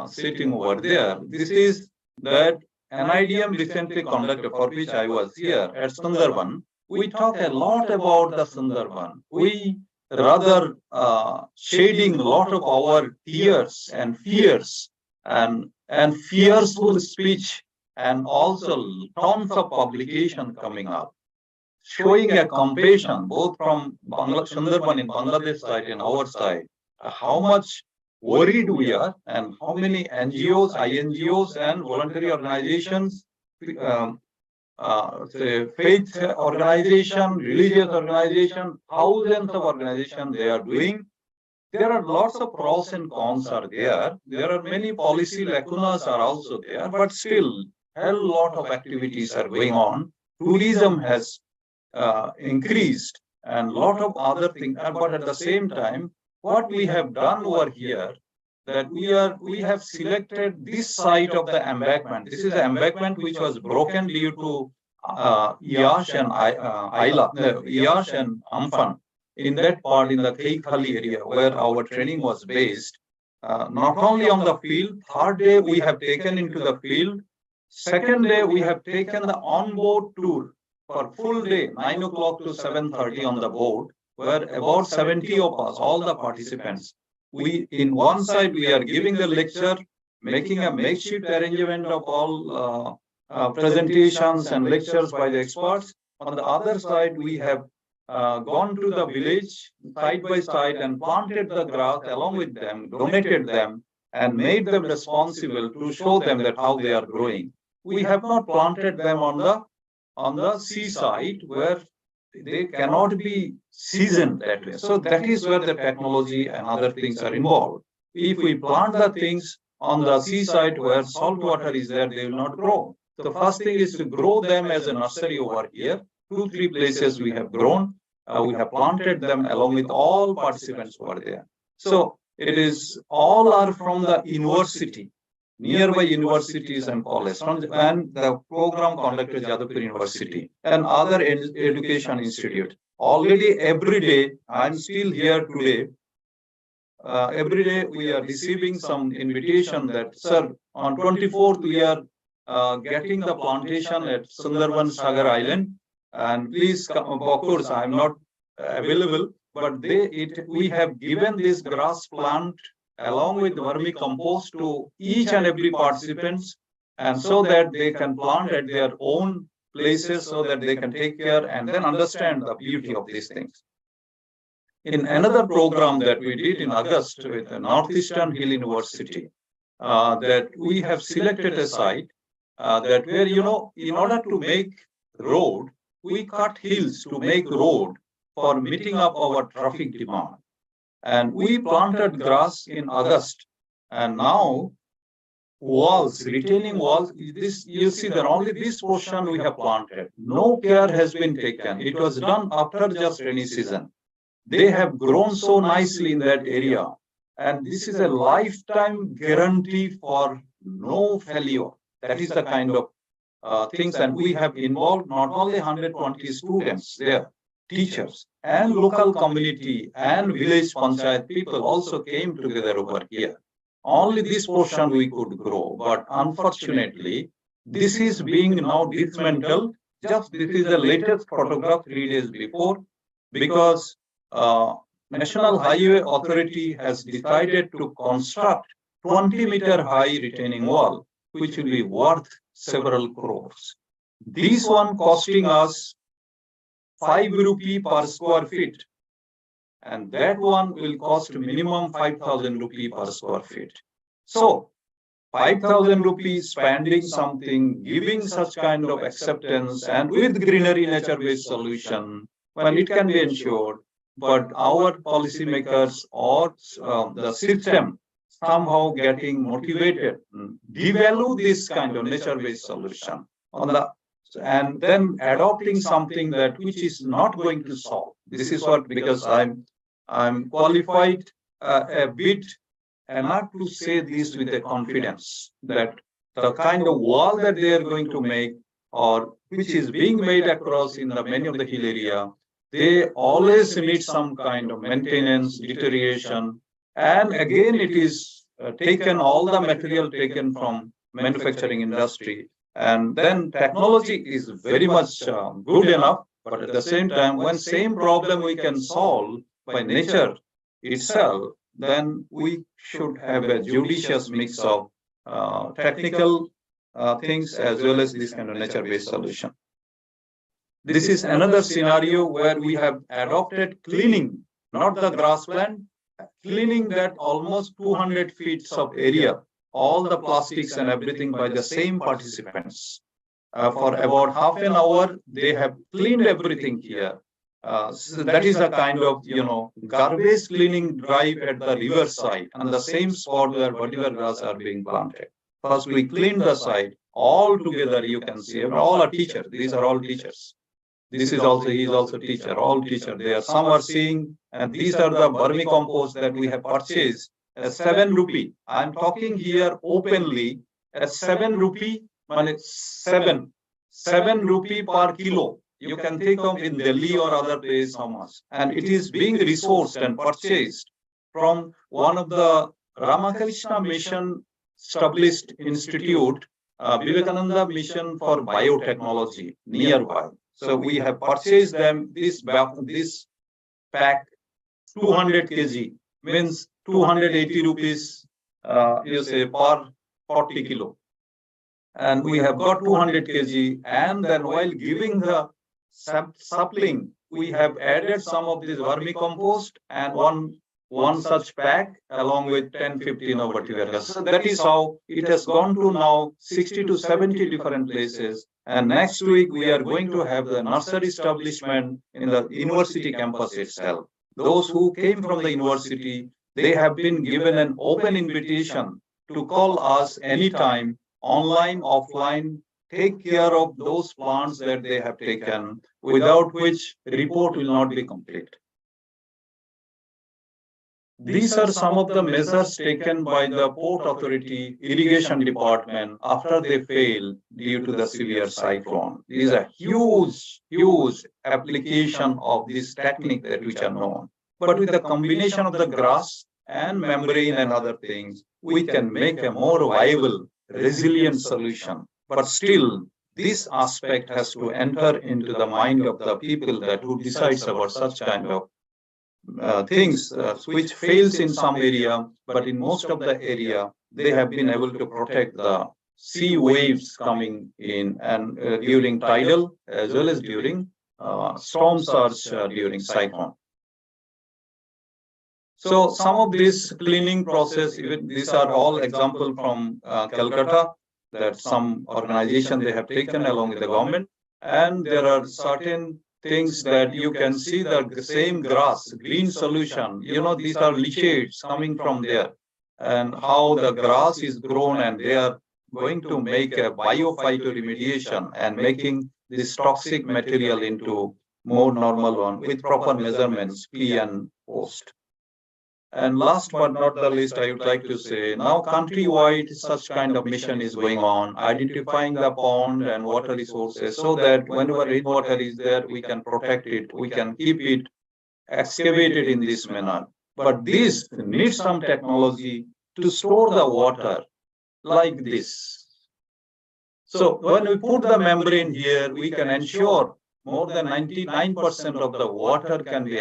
sitting over there. This is that NIDM recently conducted, for which I was here at Sundarban. We talk a lot about the Sundarban. We rather shading a lot of our tears and fears and fearful speech, and also tons of publication coming up, showing a compassion both from Sundarban in Bangladesh side and our side, how much worried we are and how many NGOs, INGOs and voluntary organizations, faith organization, religious organization, thousands of organizations they are doing. There are lots of pros and cons are there. There are many policy lacunas are also there, but still a lot of activities are going on. Tourism has increased and a lot of other things, but at the same time, what we have done over here, that we have selected this side of the embankment. This is an embankment which was broken due to Yash and Yash and Amphan. In that part, in the Khali area where our training was based, not only on the field, third day we have taken into the field, second day we have taken the on-board tour for full day, 9 o'clock to 7:30 on the boat, where about 70 of us, all the participants, we in one side we are giving the lecture, making a makeshift arrangement of all presentations and lectures by the experts. On the other side, we have gone to the village side by side and planted the grass along with them, donated them, and made them responsible to show them that how they are growing. We have not planted them on the seaside where they cannot be seasoned that way. So that is where the technology and other things are involved. If we plant the things on the seaside where salt water is there, they will not grow. The first thing is to grow them as a nursery over here. 2-3 places we have grown. We have planted them along with all participants over there. So it is all are from the university, nearby universities and colleges, and the program conducted Jadavpur University and other education institute. Already every day, I'm still here today. Every day we are receiving some invitation that, sir, on 24th we are getting the plantation at Sundarban Sagar Island, and please come. Of course, I'm not available, but we have given this grass plant along with vermicompost to each and every participants, and so that they can plant at their own places, so that they can take care and then understand the beauty of these things. In another program that we did in August with the Northeastern Hill University, that we have selected a site that where, in order to make road, we cut hills to make road for meeting up our traffic demand. And we planted grass in August. And now walls, retaining walls, you see that only this portion we have planted. No care has been taken. It was done after just rainy season. They have grown so nicely in that area. And this is a lifetime guarantee for no failure. That is the kind of things. And we have involved not only 120 students there, teachers and local community and village panchayat people also came together over here. Only this portion we could grow, but unfortunately, this is being now dismantled. This is the latest photograph 3 days before, because National Highway Authority has decided to construct 20-meter high retaining wall, which will be worth several crores. This one costing us 5 rupee per square feet. And that one will cost minimum 5,000 rupee per square feet. So 5,000 rupees spending something, giving such kind of acceptance, and with greenery nature-based solution, well, it can be ensured, but our policymakers or the system somehow getting motivated, devalue this kind of nature-based solution and then adopting something that which is not going to solve. This is what, because I'm qualified a bit enough to say this with a confidence that the kind of wall that they are going to make, or which is being made across in the many of the hill area, they always need some kind of maintenance, deterioration, and again it is taken, all the material taken from manufacturing industry, and then technology is very much good enough, but at the same time, when same problem we can solve by nature itself, then we should have a judicious mix of technical things as well as this kind of nature-based solution. This is another scenario where we have adopted cleaning, not the grassland, cleaning that almost 200 feet of area, all the plastics and everything by the same participants. For about half an hour, they have cleaned everything here. So that is a kind of, garbage cleaning drive at the riverside and the same spot where vertical grass are being planted. First, we cleaned the site all together. You can see all are teachers. These are all teachers. This is also, he is also teacher, all teacher. Some are seeing, and these are the vermicompost that we have purchased at 7 rupee. I'm talking here openly at 7 rupee, 7 rupee per kilo. You can take them in Delhi or other place how much. And it is being resourced and purchased from one of the Ramakrishna Mission established institute, Vivekananda Mission for Biotechnology nearby. So we have purchased them, this pack 200 kg means 280 rupees, you say per 40 kilo. And we have got 200 kg, and then while giving the sapling, we have added some of this vermicompost and one such pack along with 10-15 of vertical. So that is how it has gone to now 60 to 70 different places. And next week, we are going to have the nursery establishment in the university campus itself. Those who came from the university, they have been given an open invitation to call us anytime, online, offline, take care of those plants that they have taken, without which report will not be complete. These are some of the measures taken by the Port Authority Irrigation Department after they failed due to the severe cyclone. These are huge application of this technique that which are known. But with the combination of the grass and membrane and other things, we can make a more viable, resilient solution. But still, this aspect has to enter into the mind of the people that who decides about such kind of things which fails in some area, but in most of the area, they have been able to protect the sea waves coming in and during tidal as well as during storm surge during cyclone. So some of this cleaning process, even these are all examples from Calcutta, that some organization they have taken along with the government, and there are certain things that you can see the same grass, green solution, these are leachates coming from there, and how the grass is grown, and they are going to make a biophytoremediation and making this toxic material into more normal one with proper measurements, P and post. And last but not the least, I would like to say, now countrywide such kind of mission is going on, identifying the pond and water resources so that whenever rainwater is there, we can protect it, we can keep it excavated in this manner. But this needs some technology to store the water like this. So when we put the membrane here, we can ensure more than 99% of the water can be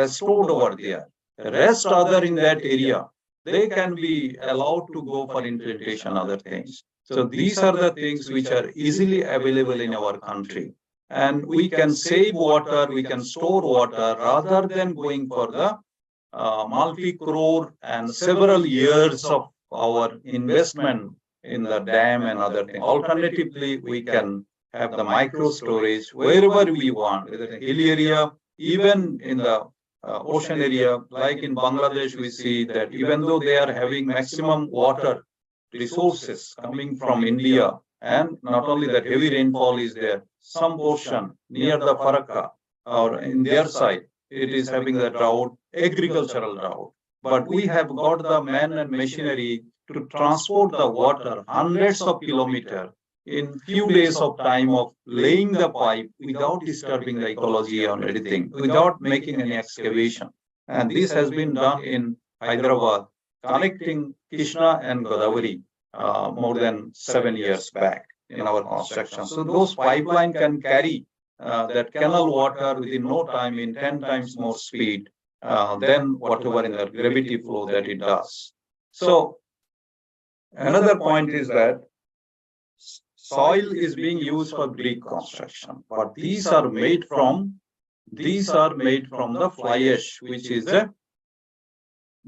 stored over there. The rest other in that area, they can be allowed to go for implementation, other things. So these are the things which are easily available in our country. And we can save water, we can store water rather than going for the multi-crore and several years of our investment in the dam and other things. Alternatively, we can have the micro storage wherever we want, whether in hill area, even in the ocean area, like in Bangladesh, we see that even though they are having maximum water resources coming from India, and not only that heavy rainfall is there, some portion near the Farakka or in their side, it is having the drought, agricultural drought. But we have got the man and machinery to transport the water hundreds of kilometers in few days of time of laying the pipe without disturbing the ecology or anything, without making any excavation. And this has been done in Hyderabad, connecting Krishna and Godavari more than 7 years back in our construction. So those pipelines can carry that canal water within no time in 10 times more speed than whatever in the gravity flow that it does. So another point is that soil is being used for brick construction, but these are made from the fly ash, which is a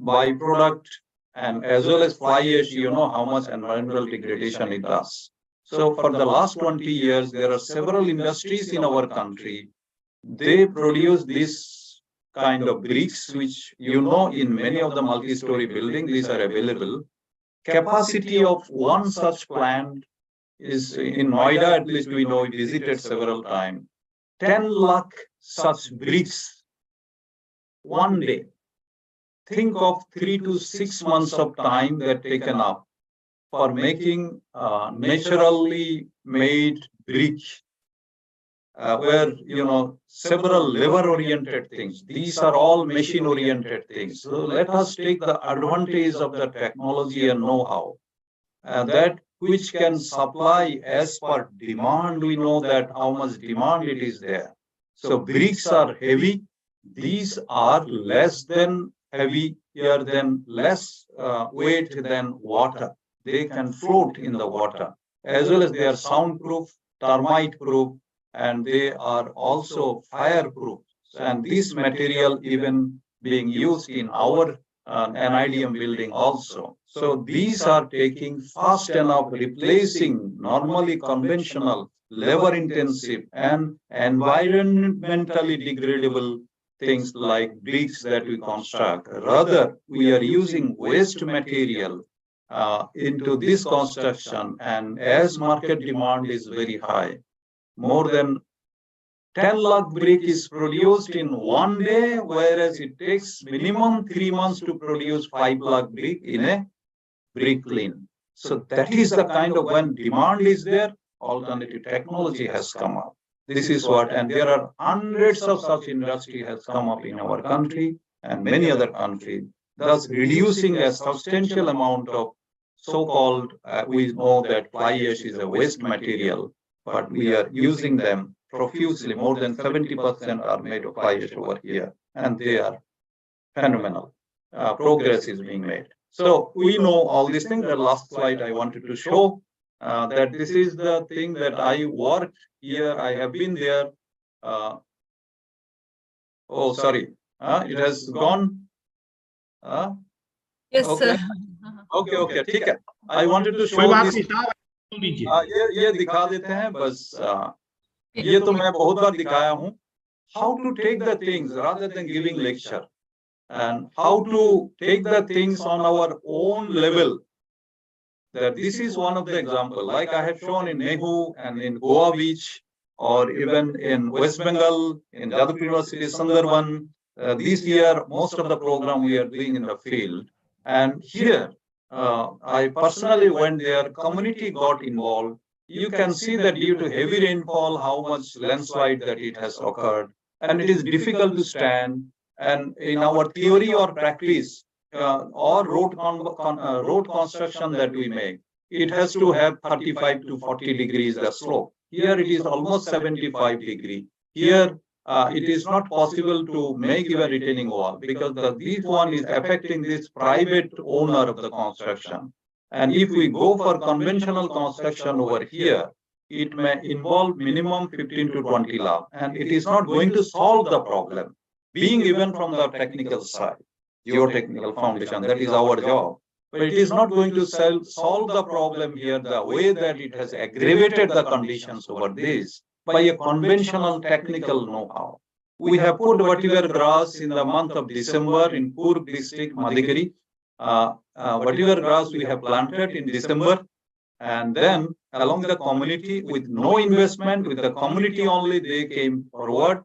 byproduct, and as well as fly ash, you know how much environmental degradation it does. So for the last 20 years, there are several industries in our country. They produce this kind of bricks, which in many of the multi-story buildings, these are available. Capacity of one such plant is in Noida, at least we know, we visited several times, 10 lakh such bricks one day. Think of 3 to 6 months of time that taken up for making naturally made brick, where several labor-oriented things. These are all machine-oriented things. So let us take the advantage of the technology and know-how, that which can supply as per demand. We know that how much demand it is there. So bricks are heavy. These are less than heavier than less weight than water. They can float in the water, as well as they are soundproof, termite proof, and they are also fireproof. And this material even being used in our NIDM building also. So these are taking fast enough, replacing normally conventional, labor-intensive and environmentally degradable things like bricks that we construct. Rather, we are using waste material into this construction, and as market demand is very high, more than 10 lakh brick is produced in one day, whereas it takes minimum 3 months to produce 5 lakh brick in a brick lane. So that is the kind of, when demand is there, alternative technology has come up. This is what, and there are hundreds of such industry has come up in our country and many other countries, thus reducing a substantial amount of so-called, we know that fly ash is a waste material, but we are using them profusely. More than 70% are made of fly ash over here, and they are phenomenal. Progress is being made. So we know all these things. The last slide I wanted to show that this is the thing that I worked here. I have been there. Oh, sorry. It has gone. Yes, okay. sir. Okay. ठीक है. I wanted to show this. ये दिखा देते हैं बस. ये तो मैं बहुत बार दिखाया हूँ. How to take the things rather than giving lecture, and how to take the things on our own level. That this is one of the examples, like I have shown in Nehu and in Goa Beach, or even in West Bengal, in Jadavpur University, Sundarban. This year, most of the program we are doing in the field. And here, I personally went there, community got involved. You can see that due to heavy rainfall, how much landslide that it has occurred. And it is difficult to stand. And in our theory or practice, or road construction that we make, it has to have 35 to 40 degrees the slope. Here it is almost 75 degree. Here it is not possible to make even retaining wall because this one is affecting this private owner of the construction. And if we go for conventional construction over here, it may involve minimum 15 to 20 lakh, and it is not going to solve the problem, being even from the technical side, geotechnical foundation, that is our job. But it is not going to solve the problem here the way that it has aggravated the conditions over this by a conventional technical know-how. We have put vetiver grass in the month of December in Kurg district, Madhikari. Vetiver grass we have planted in December, and then along the community with no investment, with the community only, they came forward,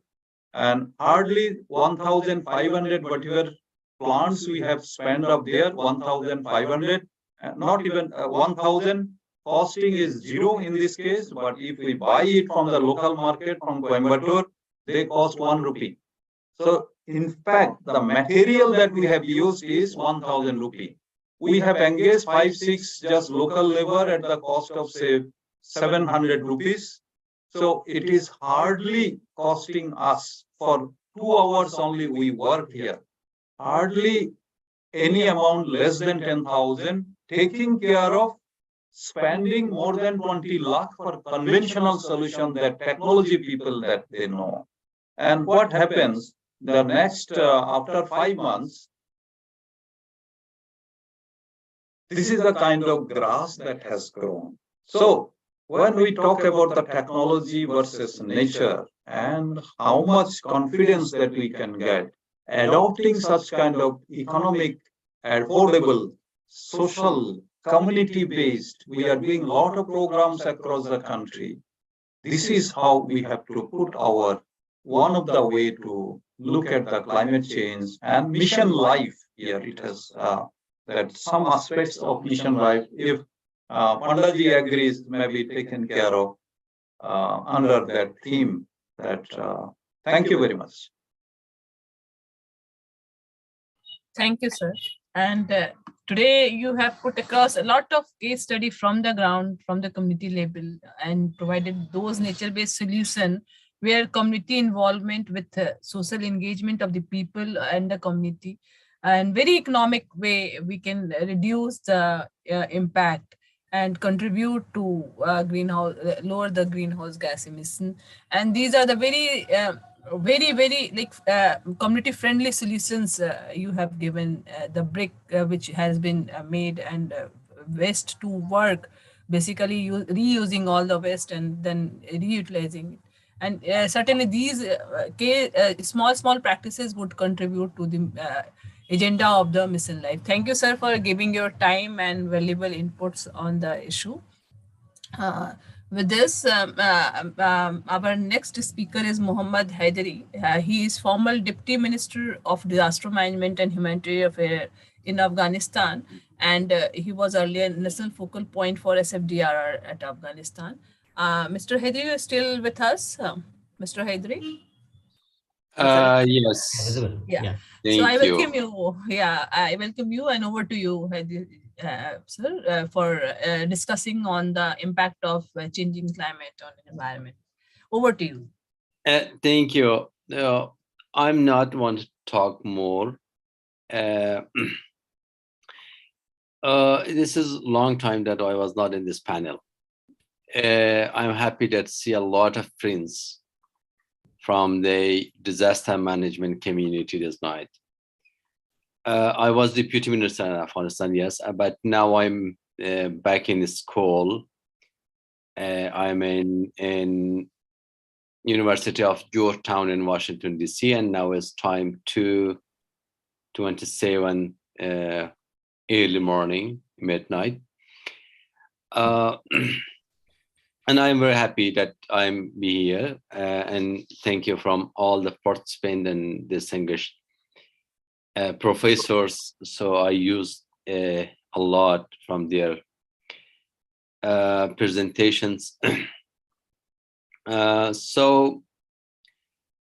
and hardly 1,500 vetiver plants we have spent up there, 1,500, not even 1,000. Costing is zero in this case, but if we buy it from the local market from Coimbatore, they cost 1 rupee. So in fact, the material that we have used is 1,000 rupee. We have engaged 5-6 just local labor at the cost of say 700 rupees. So it is hardly costing us for 2 hours only we work here. Hardly any amount less than 10,000, taking care of spending more than 20 lakh for conventional solution that technology people that they know. And what happens the next, after 5 months, this is the kind of grass that has grown. So when we talk about the technology versus nature and how much confidence that we can get, adopting such kind of economic, affordable, social, community-based, we are doing a lot of programs across the country. This is how we have to put our, one of the way to look at the climate change and mission life here. It has that some aspects of mission life, if Pandaji agrees, may be taken care of under that theme. That thank you very much. Thank you, sir. And today you have put across a lot of case study from the ground, from the community level, and provided those nature-based solutions where community involvement with social engagement of the people and the community, and very economic way we can reduce the impact and contribute to lower the greenhouse gas emission. And these are the very like community friendly solutions you have given. The brick which has been made and waste to work, basically reusing all the waste and then reutilizing it. And certainly these small practices would contribute to the agenda of the mission life. Thank you, sir, for giving your time and valuable inputs on the issue. With this, our next speaker is Muhammad Haidari. He is former Deputy Minister of Disaster Management and Humanitarian Affairs in Afghanistan, and he was earlier national focal point for SFDRR at Afghanistan. Mr. Haidari, you are still with us? Mr. Haidari? Yes. Yeah. Thank so I welcome you. I welcome you, and over to you, sir, for discussing on the impact of changing climate on the environment. Over to you. Thank you. I'm not want to talk more. This is a long time that I was not in this panel. I'm happy to see a lot of friends from the disaster management community this night. I was deputy minister in Afghanistan, yes, but now I'm back in school. I'm in University of Georgetown in Washington, DC, and now it's time 2:27 early morning, midnight. And I'm very happy that I'm here, and thank you from all the participants and distinguished professors. So I used a lot from their presentations. So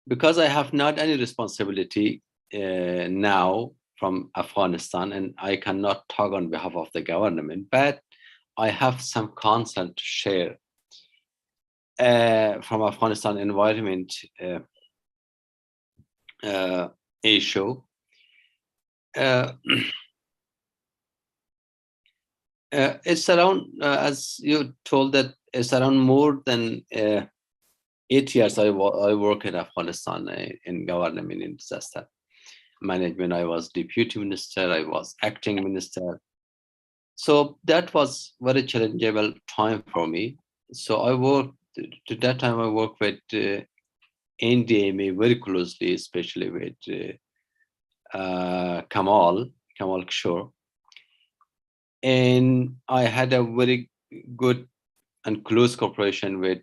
because I have not any responsibility now from Afghanistan, and I cannot talk on behalf of the government, but I have some content to share from Afghanistan environment issue. It's around, as you told, that it's around more than 8 years I work in Afghanistan in government in disaster management. I was deputy minister, I was acting minister. So that was very challengeable time for me. So I worked, to that time I worked with NDMA very closely, especially with Kamal Kishore. And I had a very good and close cooperation with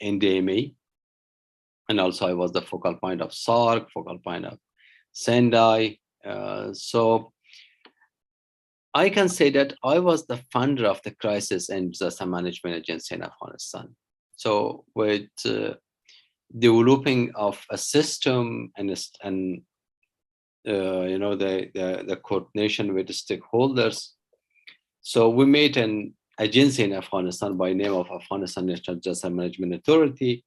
NDMA. And also I was the focal point of SARC, focal point of Sendai. So I can say that I was the founder of the Crisis and Disaster Management Agency in Afghanistan. So with developing of a system and you know, the coordination with the stakeholders. So we made an agency in Afghanistan by name of Afghanistan National Disaster Management Authority.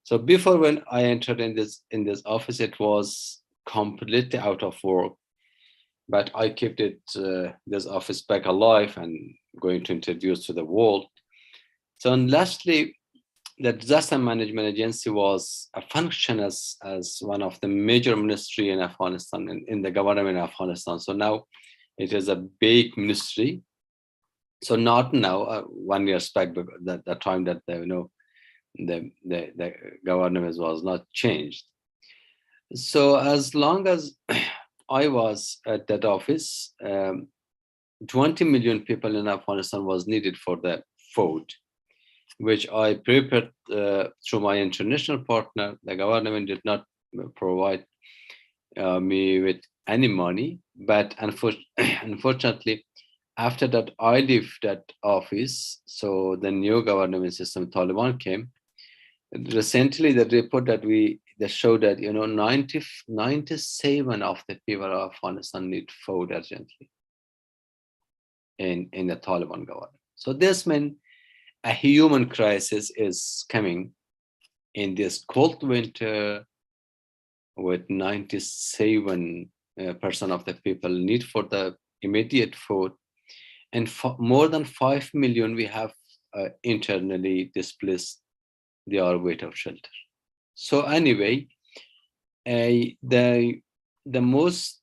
So before, when I entered in this office, it was completely out of work, but I kept it this office back alive and going to introduce to the world. So, and lastly, the Disaster Management Agency was a function as one of the major ministry in Afghanistan, in the government of Afghanistan. So now it is a big ministry. So not now, 1 year back, the time that the government was not changed. So as long as I was at that office, 20 million people in Afghanistan was needed for the food, which I prepared through my international partner. The government did not provide me with any money, but unfortunately, after that, I left that office. So the new government system, Taliban, came. Recently, the report that showed that 97 of the people of Afghanistan need food urgently in the Taliban government. So this meant a human crisis is coming in this cold winter, with 97% of the people need for the immediate food, and more than 5 million we have internally displaced. They are without shelter. So anyway, the most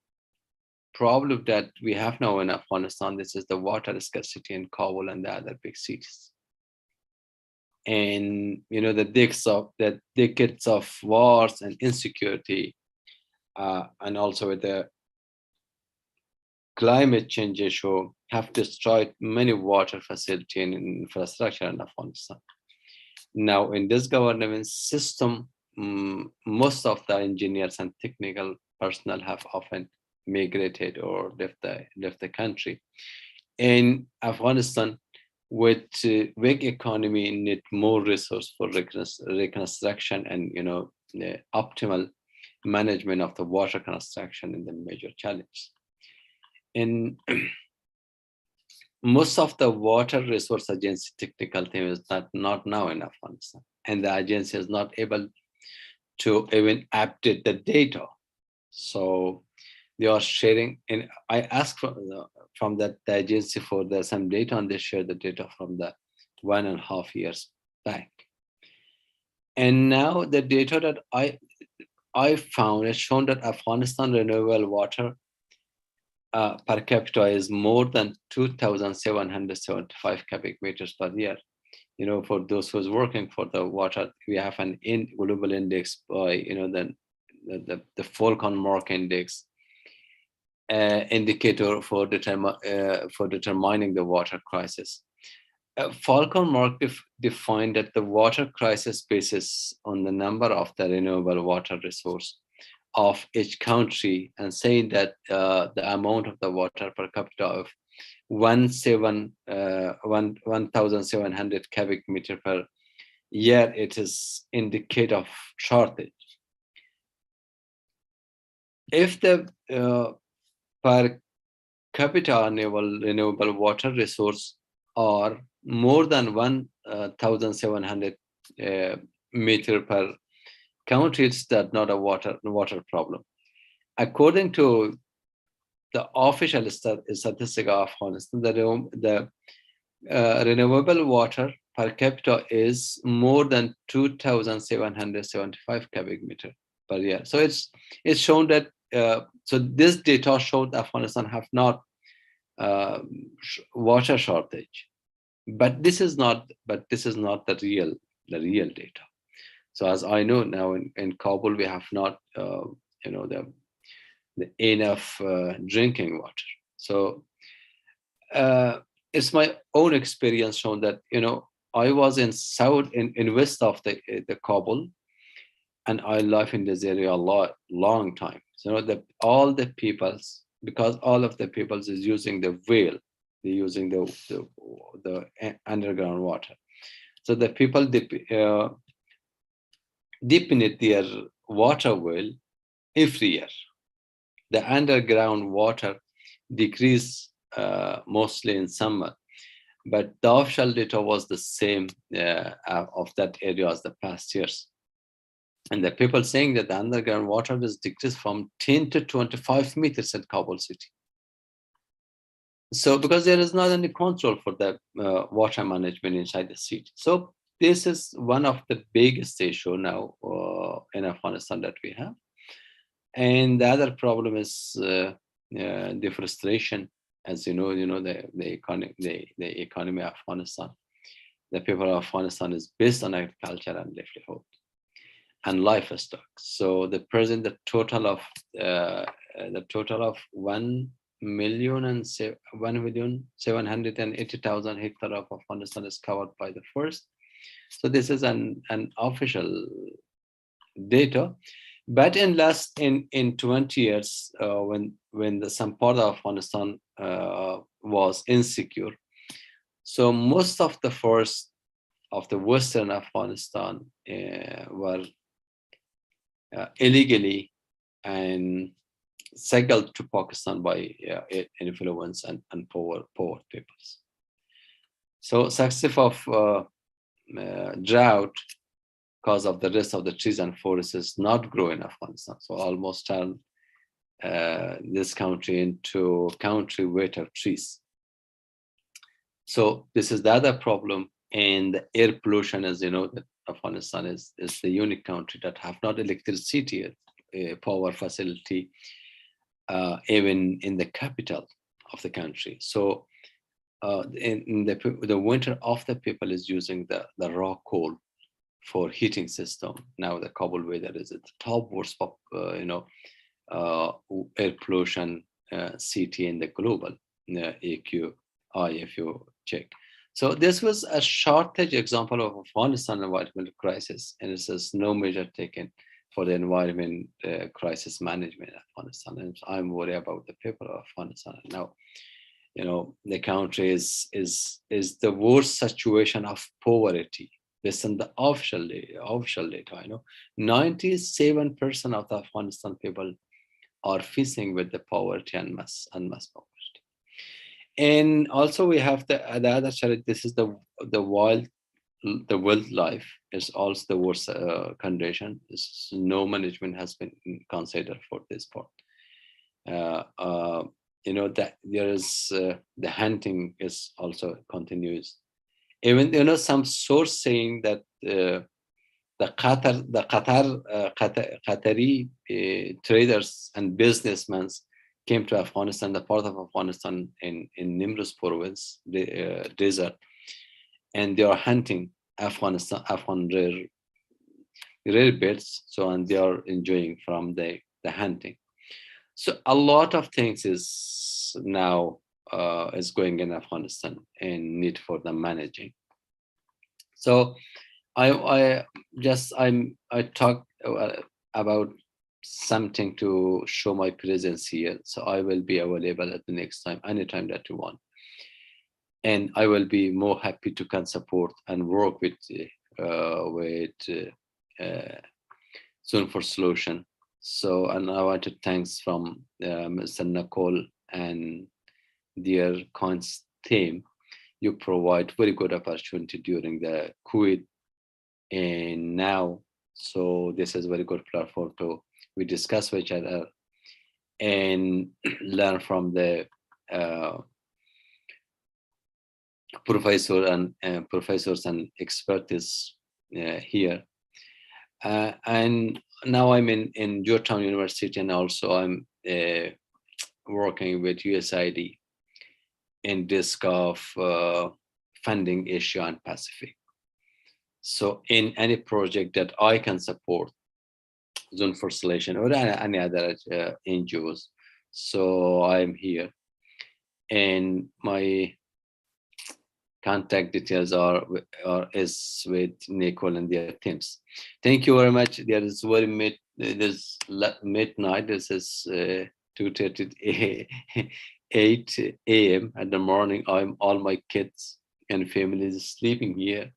problem that we have now in Afghanistan, this is the water scarcity in Kabul and the other big cities. And the decades of wars and insecurity, and also with the climate change issue, have destroyed many water facility and infrastructure in Afghanistan. Now, in this government system, most of the engineers and technical personnel have often migrated or left the country. In Afghanistan, with big economy, need more resource for reconstruction and the optimal management of the water construction in the major challenge. In most of the water resource agency technical team is not now in Afghanistan, and the agency is not able to even update the data. So they are sharing, and I asked from that the agency for some data, and they share the data from the 1.5 years back. And now the data that I found has shown that Afghanistan renewable water per capita is more than 2,775 cubic meters per year. You know, for those who's working for the water, we have an global index by, you know, the Falcon Mark index indicator for determining the water crisis. Falcon Mark defined that the water crisis basis on the number of the renewable water resource of each country, and saying that the amount of the water per capita of 1,700 cubic meter per year, it is indicate of shortage. If the per capita renewable water resource are more than 1,700 meter per country, it's not a water problem. According to the official statistic of Afghanistan, the renewable water per capita is more than 2,775 cubic meter per year. So it's shown that so this data showed Afghanistan have not water shortage, but this is not the real data. So as I know now, in Kabul we have not you know, the enough drinking water. So it's my own experience shown that, you know, I was in west of the Kabul, and I live in this area long time. So, you know, all the peoples, because all of the peoples is using the well, they're using the underground water. So the people deepen their water well every year. The underground water decrease mostly in summer, but the official data was the same of that area as the past years. And the people saying that the underground water is decreased from 10 to 25 meters in Kabul city. So because there is not any control for the water management inside the city. So this is one of the biggest issue now in Afghanistan that we have. And the other problem is deforestation. As you know, the economy of Afghanistan, the people of Afghanistan is based on agriculture and livelihood and livestock. So the total of 1,780,000 hectares of Afghanistan is covered by the forest. So this is an official data. But in 20 years, when some part of Afghanistan was insecure, so most of the forests of the western Afghanistan were illegally and smuggled to Pakistan by influence and poor peoples. So success of drought, because of the rest of the trees and forests is not growing in Afghanistan. So almost turn this country into country without trees. So this is the other problem. And the air pollution, as you know, that Afghanistan is the unique country that have not electricity power facility, even in the capital of the country. So in the winter of the people is using the raw coal for heating system. Now the Kabul weather is at the top worst air pollution city in the global AQI, if you check. So this was a shortage example of Afghanistan environmental crisis, and it says no measure taken for the environment crisis management in Afghanistan. And I'm worried about the people of Afghanistan now. You know, the country is the worst situation of poverty. Based on the official data, I know 97% of the Afghanistan people are facing with the poverty and mass poverty. And also we have the other challenge. This is the wild the wildlife is also the worst condition. No management has been considered for this part. That there is the hunting is also continuous. Even some source saying that the Qatari traders and businessmen came to Afghanistan, the part of Afghanistan in Nimruz province, the desert, and they are hunting Afghan rare birds. So, and they are enjoying from the hunting. So a lot of things is now is going in Afghanistan and need for them managing. So I talk about something to show my presence here. So I will be available at the next time, anytime that you want. And I will be more happy to can support and work with Zone4solution. So, and I want to thanks from Mr. Nakul and their cons team. You provide very good opportunity during the COVID and now. So this is very good platform to we discuss with each other and learn from the professors and experts here. And now I'm in Georgetown University, and also I'm working with USAID in disc of funding Asia and Pacific. So in any project that I can support Zone4solution or any other NGOs, so I'm here. And my contact details is with Nicole and their teams. Thank you very much. There is very midnight. This is 2:38 a.m. at the morning. All my kids and family is sleeping here.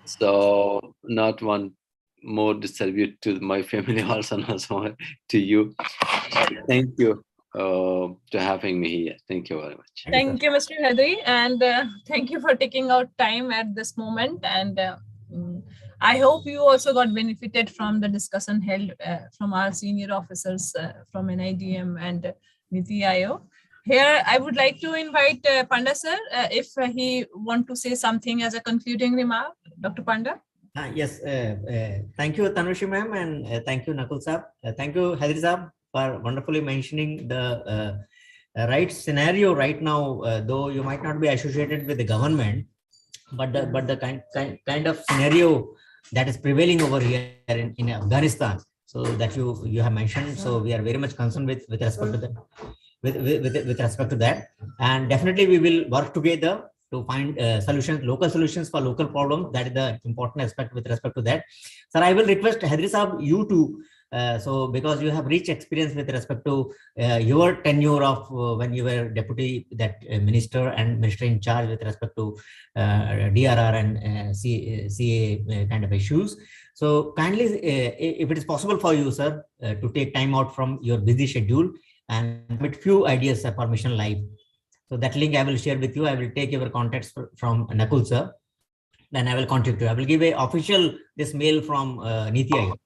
So not one more distribute to my family, also not so to you. Thank you to having me here. Thank you very much. Thank you, Mr. Hadri, and thank you for taking out time at this moment. And I hope you also got benefited from the discussion held from our senior officers from NIDM and NITI Ayog. Here, I would like to invite Panda sir, if he want to say something as a concluding remark. Dr. Panda? Yes, thank you, Tanushi ma'am, and thank you, Nakul sir. Thank you, Hadri sir, for wonderfully mentioning the right scenario right now. Though you might not be associated with the government, but the kind of scenario that is prevailing over here in Afghanistan. So that you have mentioned. So we are very much concerned with respect to that. With respect to that, and definitely we will work together to find solutions, local solutions for local problems. That is the important aspect with respect to that. Sir, I will request Hadri Saab, you to, so because you have rich experience with respect to your tenure of when you were deputy minister and minister in charge with respect to DRR and CA kind of issues. So kindly, if it is possible for you, sir, to take time out from your busy schedule and with few ideas for Mission Life. So that link I will share with you. I will take your contacts from Nakul sir. Then I will contact you. I will give a official this mail from NITI Ayog.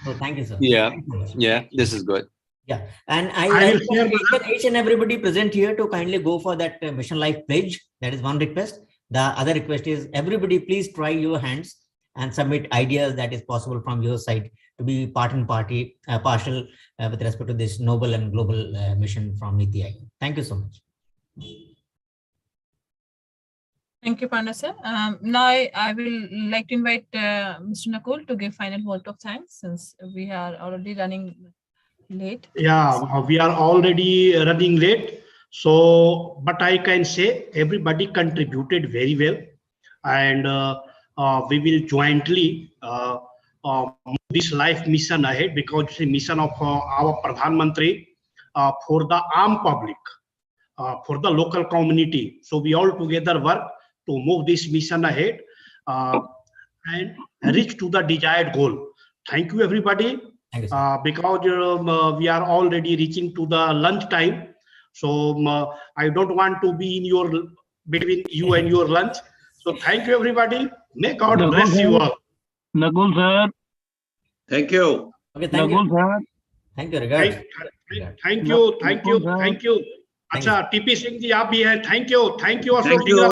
So thank you, sir. Yeah, yeah, this is good. Yeah, and I will each and everybody present here to kindly go for that Mission Life pledge. That is one request. The other request is everybody please try your hands and submit ideas that is possible from your side to be partial with respect to this noble and global mission from NITI Ayog. Thank you so much. Thank you, Panda sir. Now I will like to invite Mr. Nakul to give final vote of thanks since we are already running late. Yeah, we are already running late. So, but I can say everybody contributed very well, and we will jointly move this life mission ahead, because it's a mission of our Pradhan Mantri for the armed public, for the local community. So we all together work to move this mission ahead and reach to the desired goal. Thank you, everybody. Thank you, Because we are already reaching to the lunch time. So I don't want to be in between you and your lunch. So thank you, everybody. May God bless you all. Nakul sir. Thank you. Okay, thank Nakul you. sir. Thank you, regards. Thank you. Thank you. Thank you. अच्छा TP Singh ji आप भी हैं. Thank you. Thank you Ashok Thank you. Dhingra.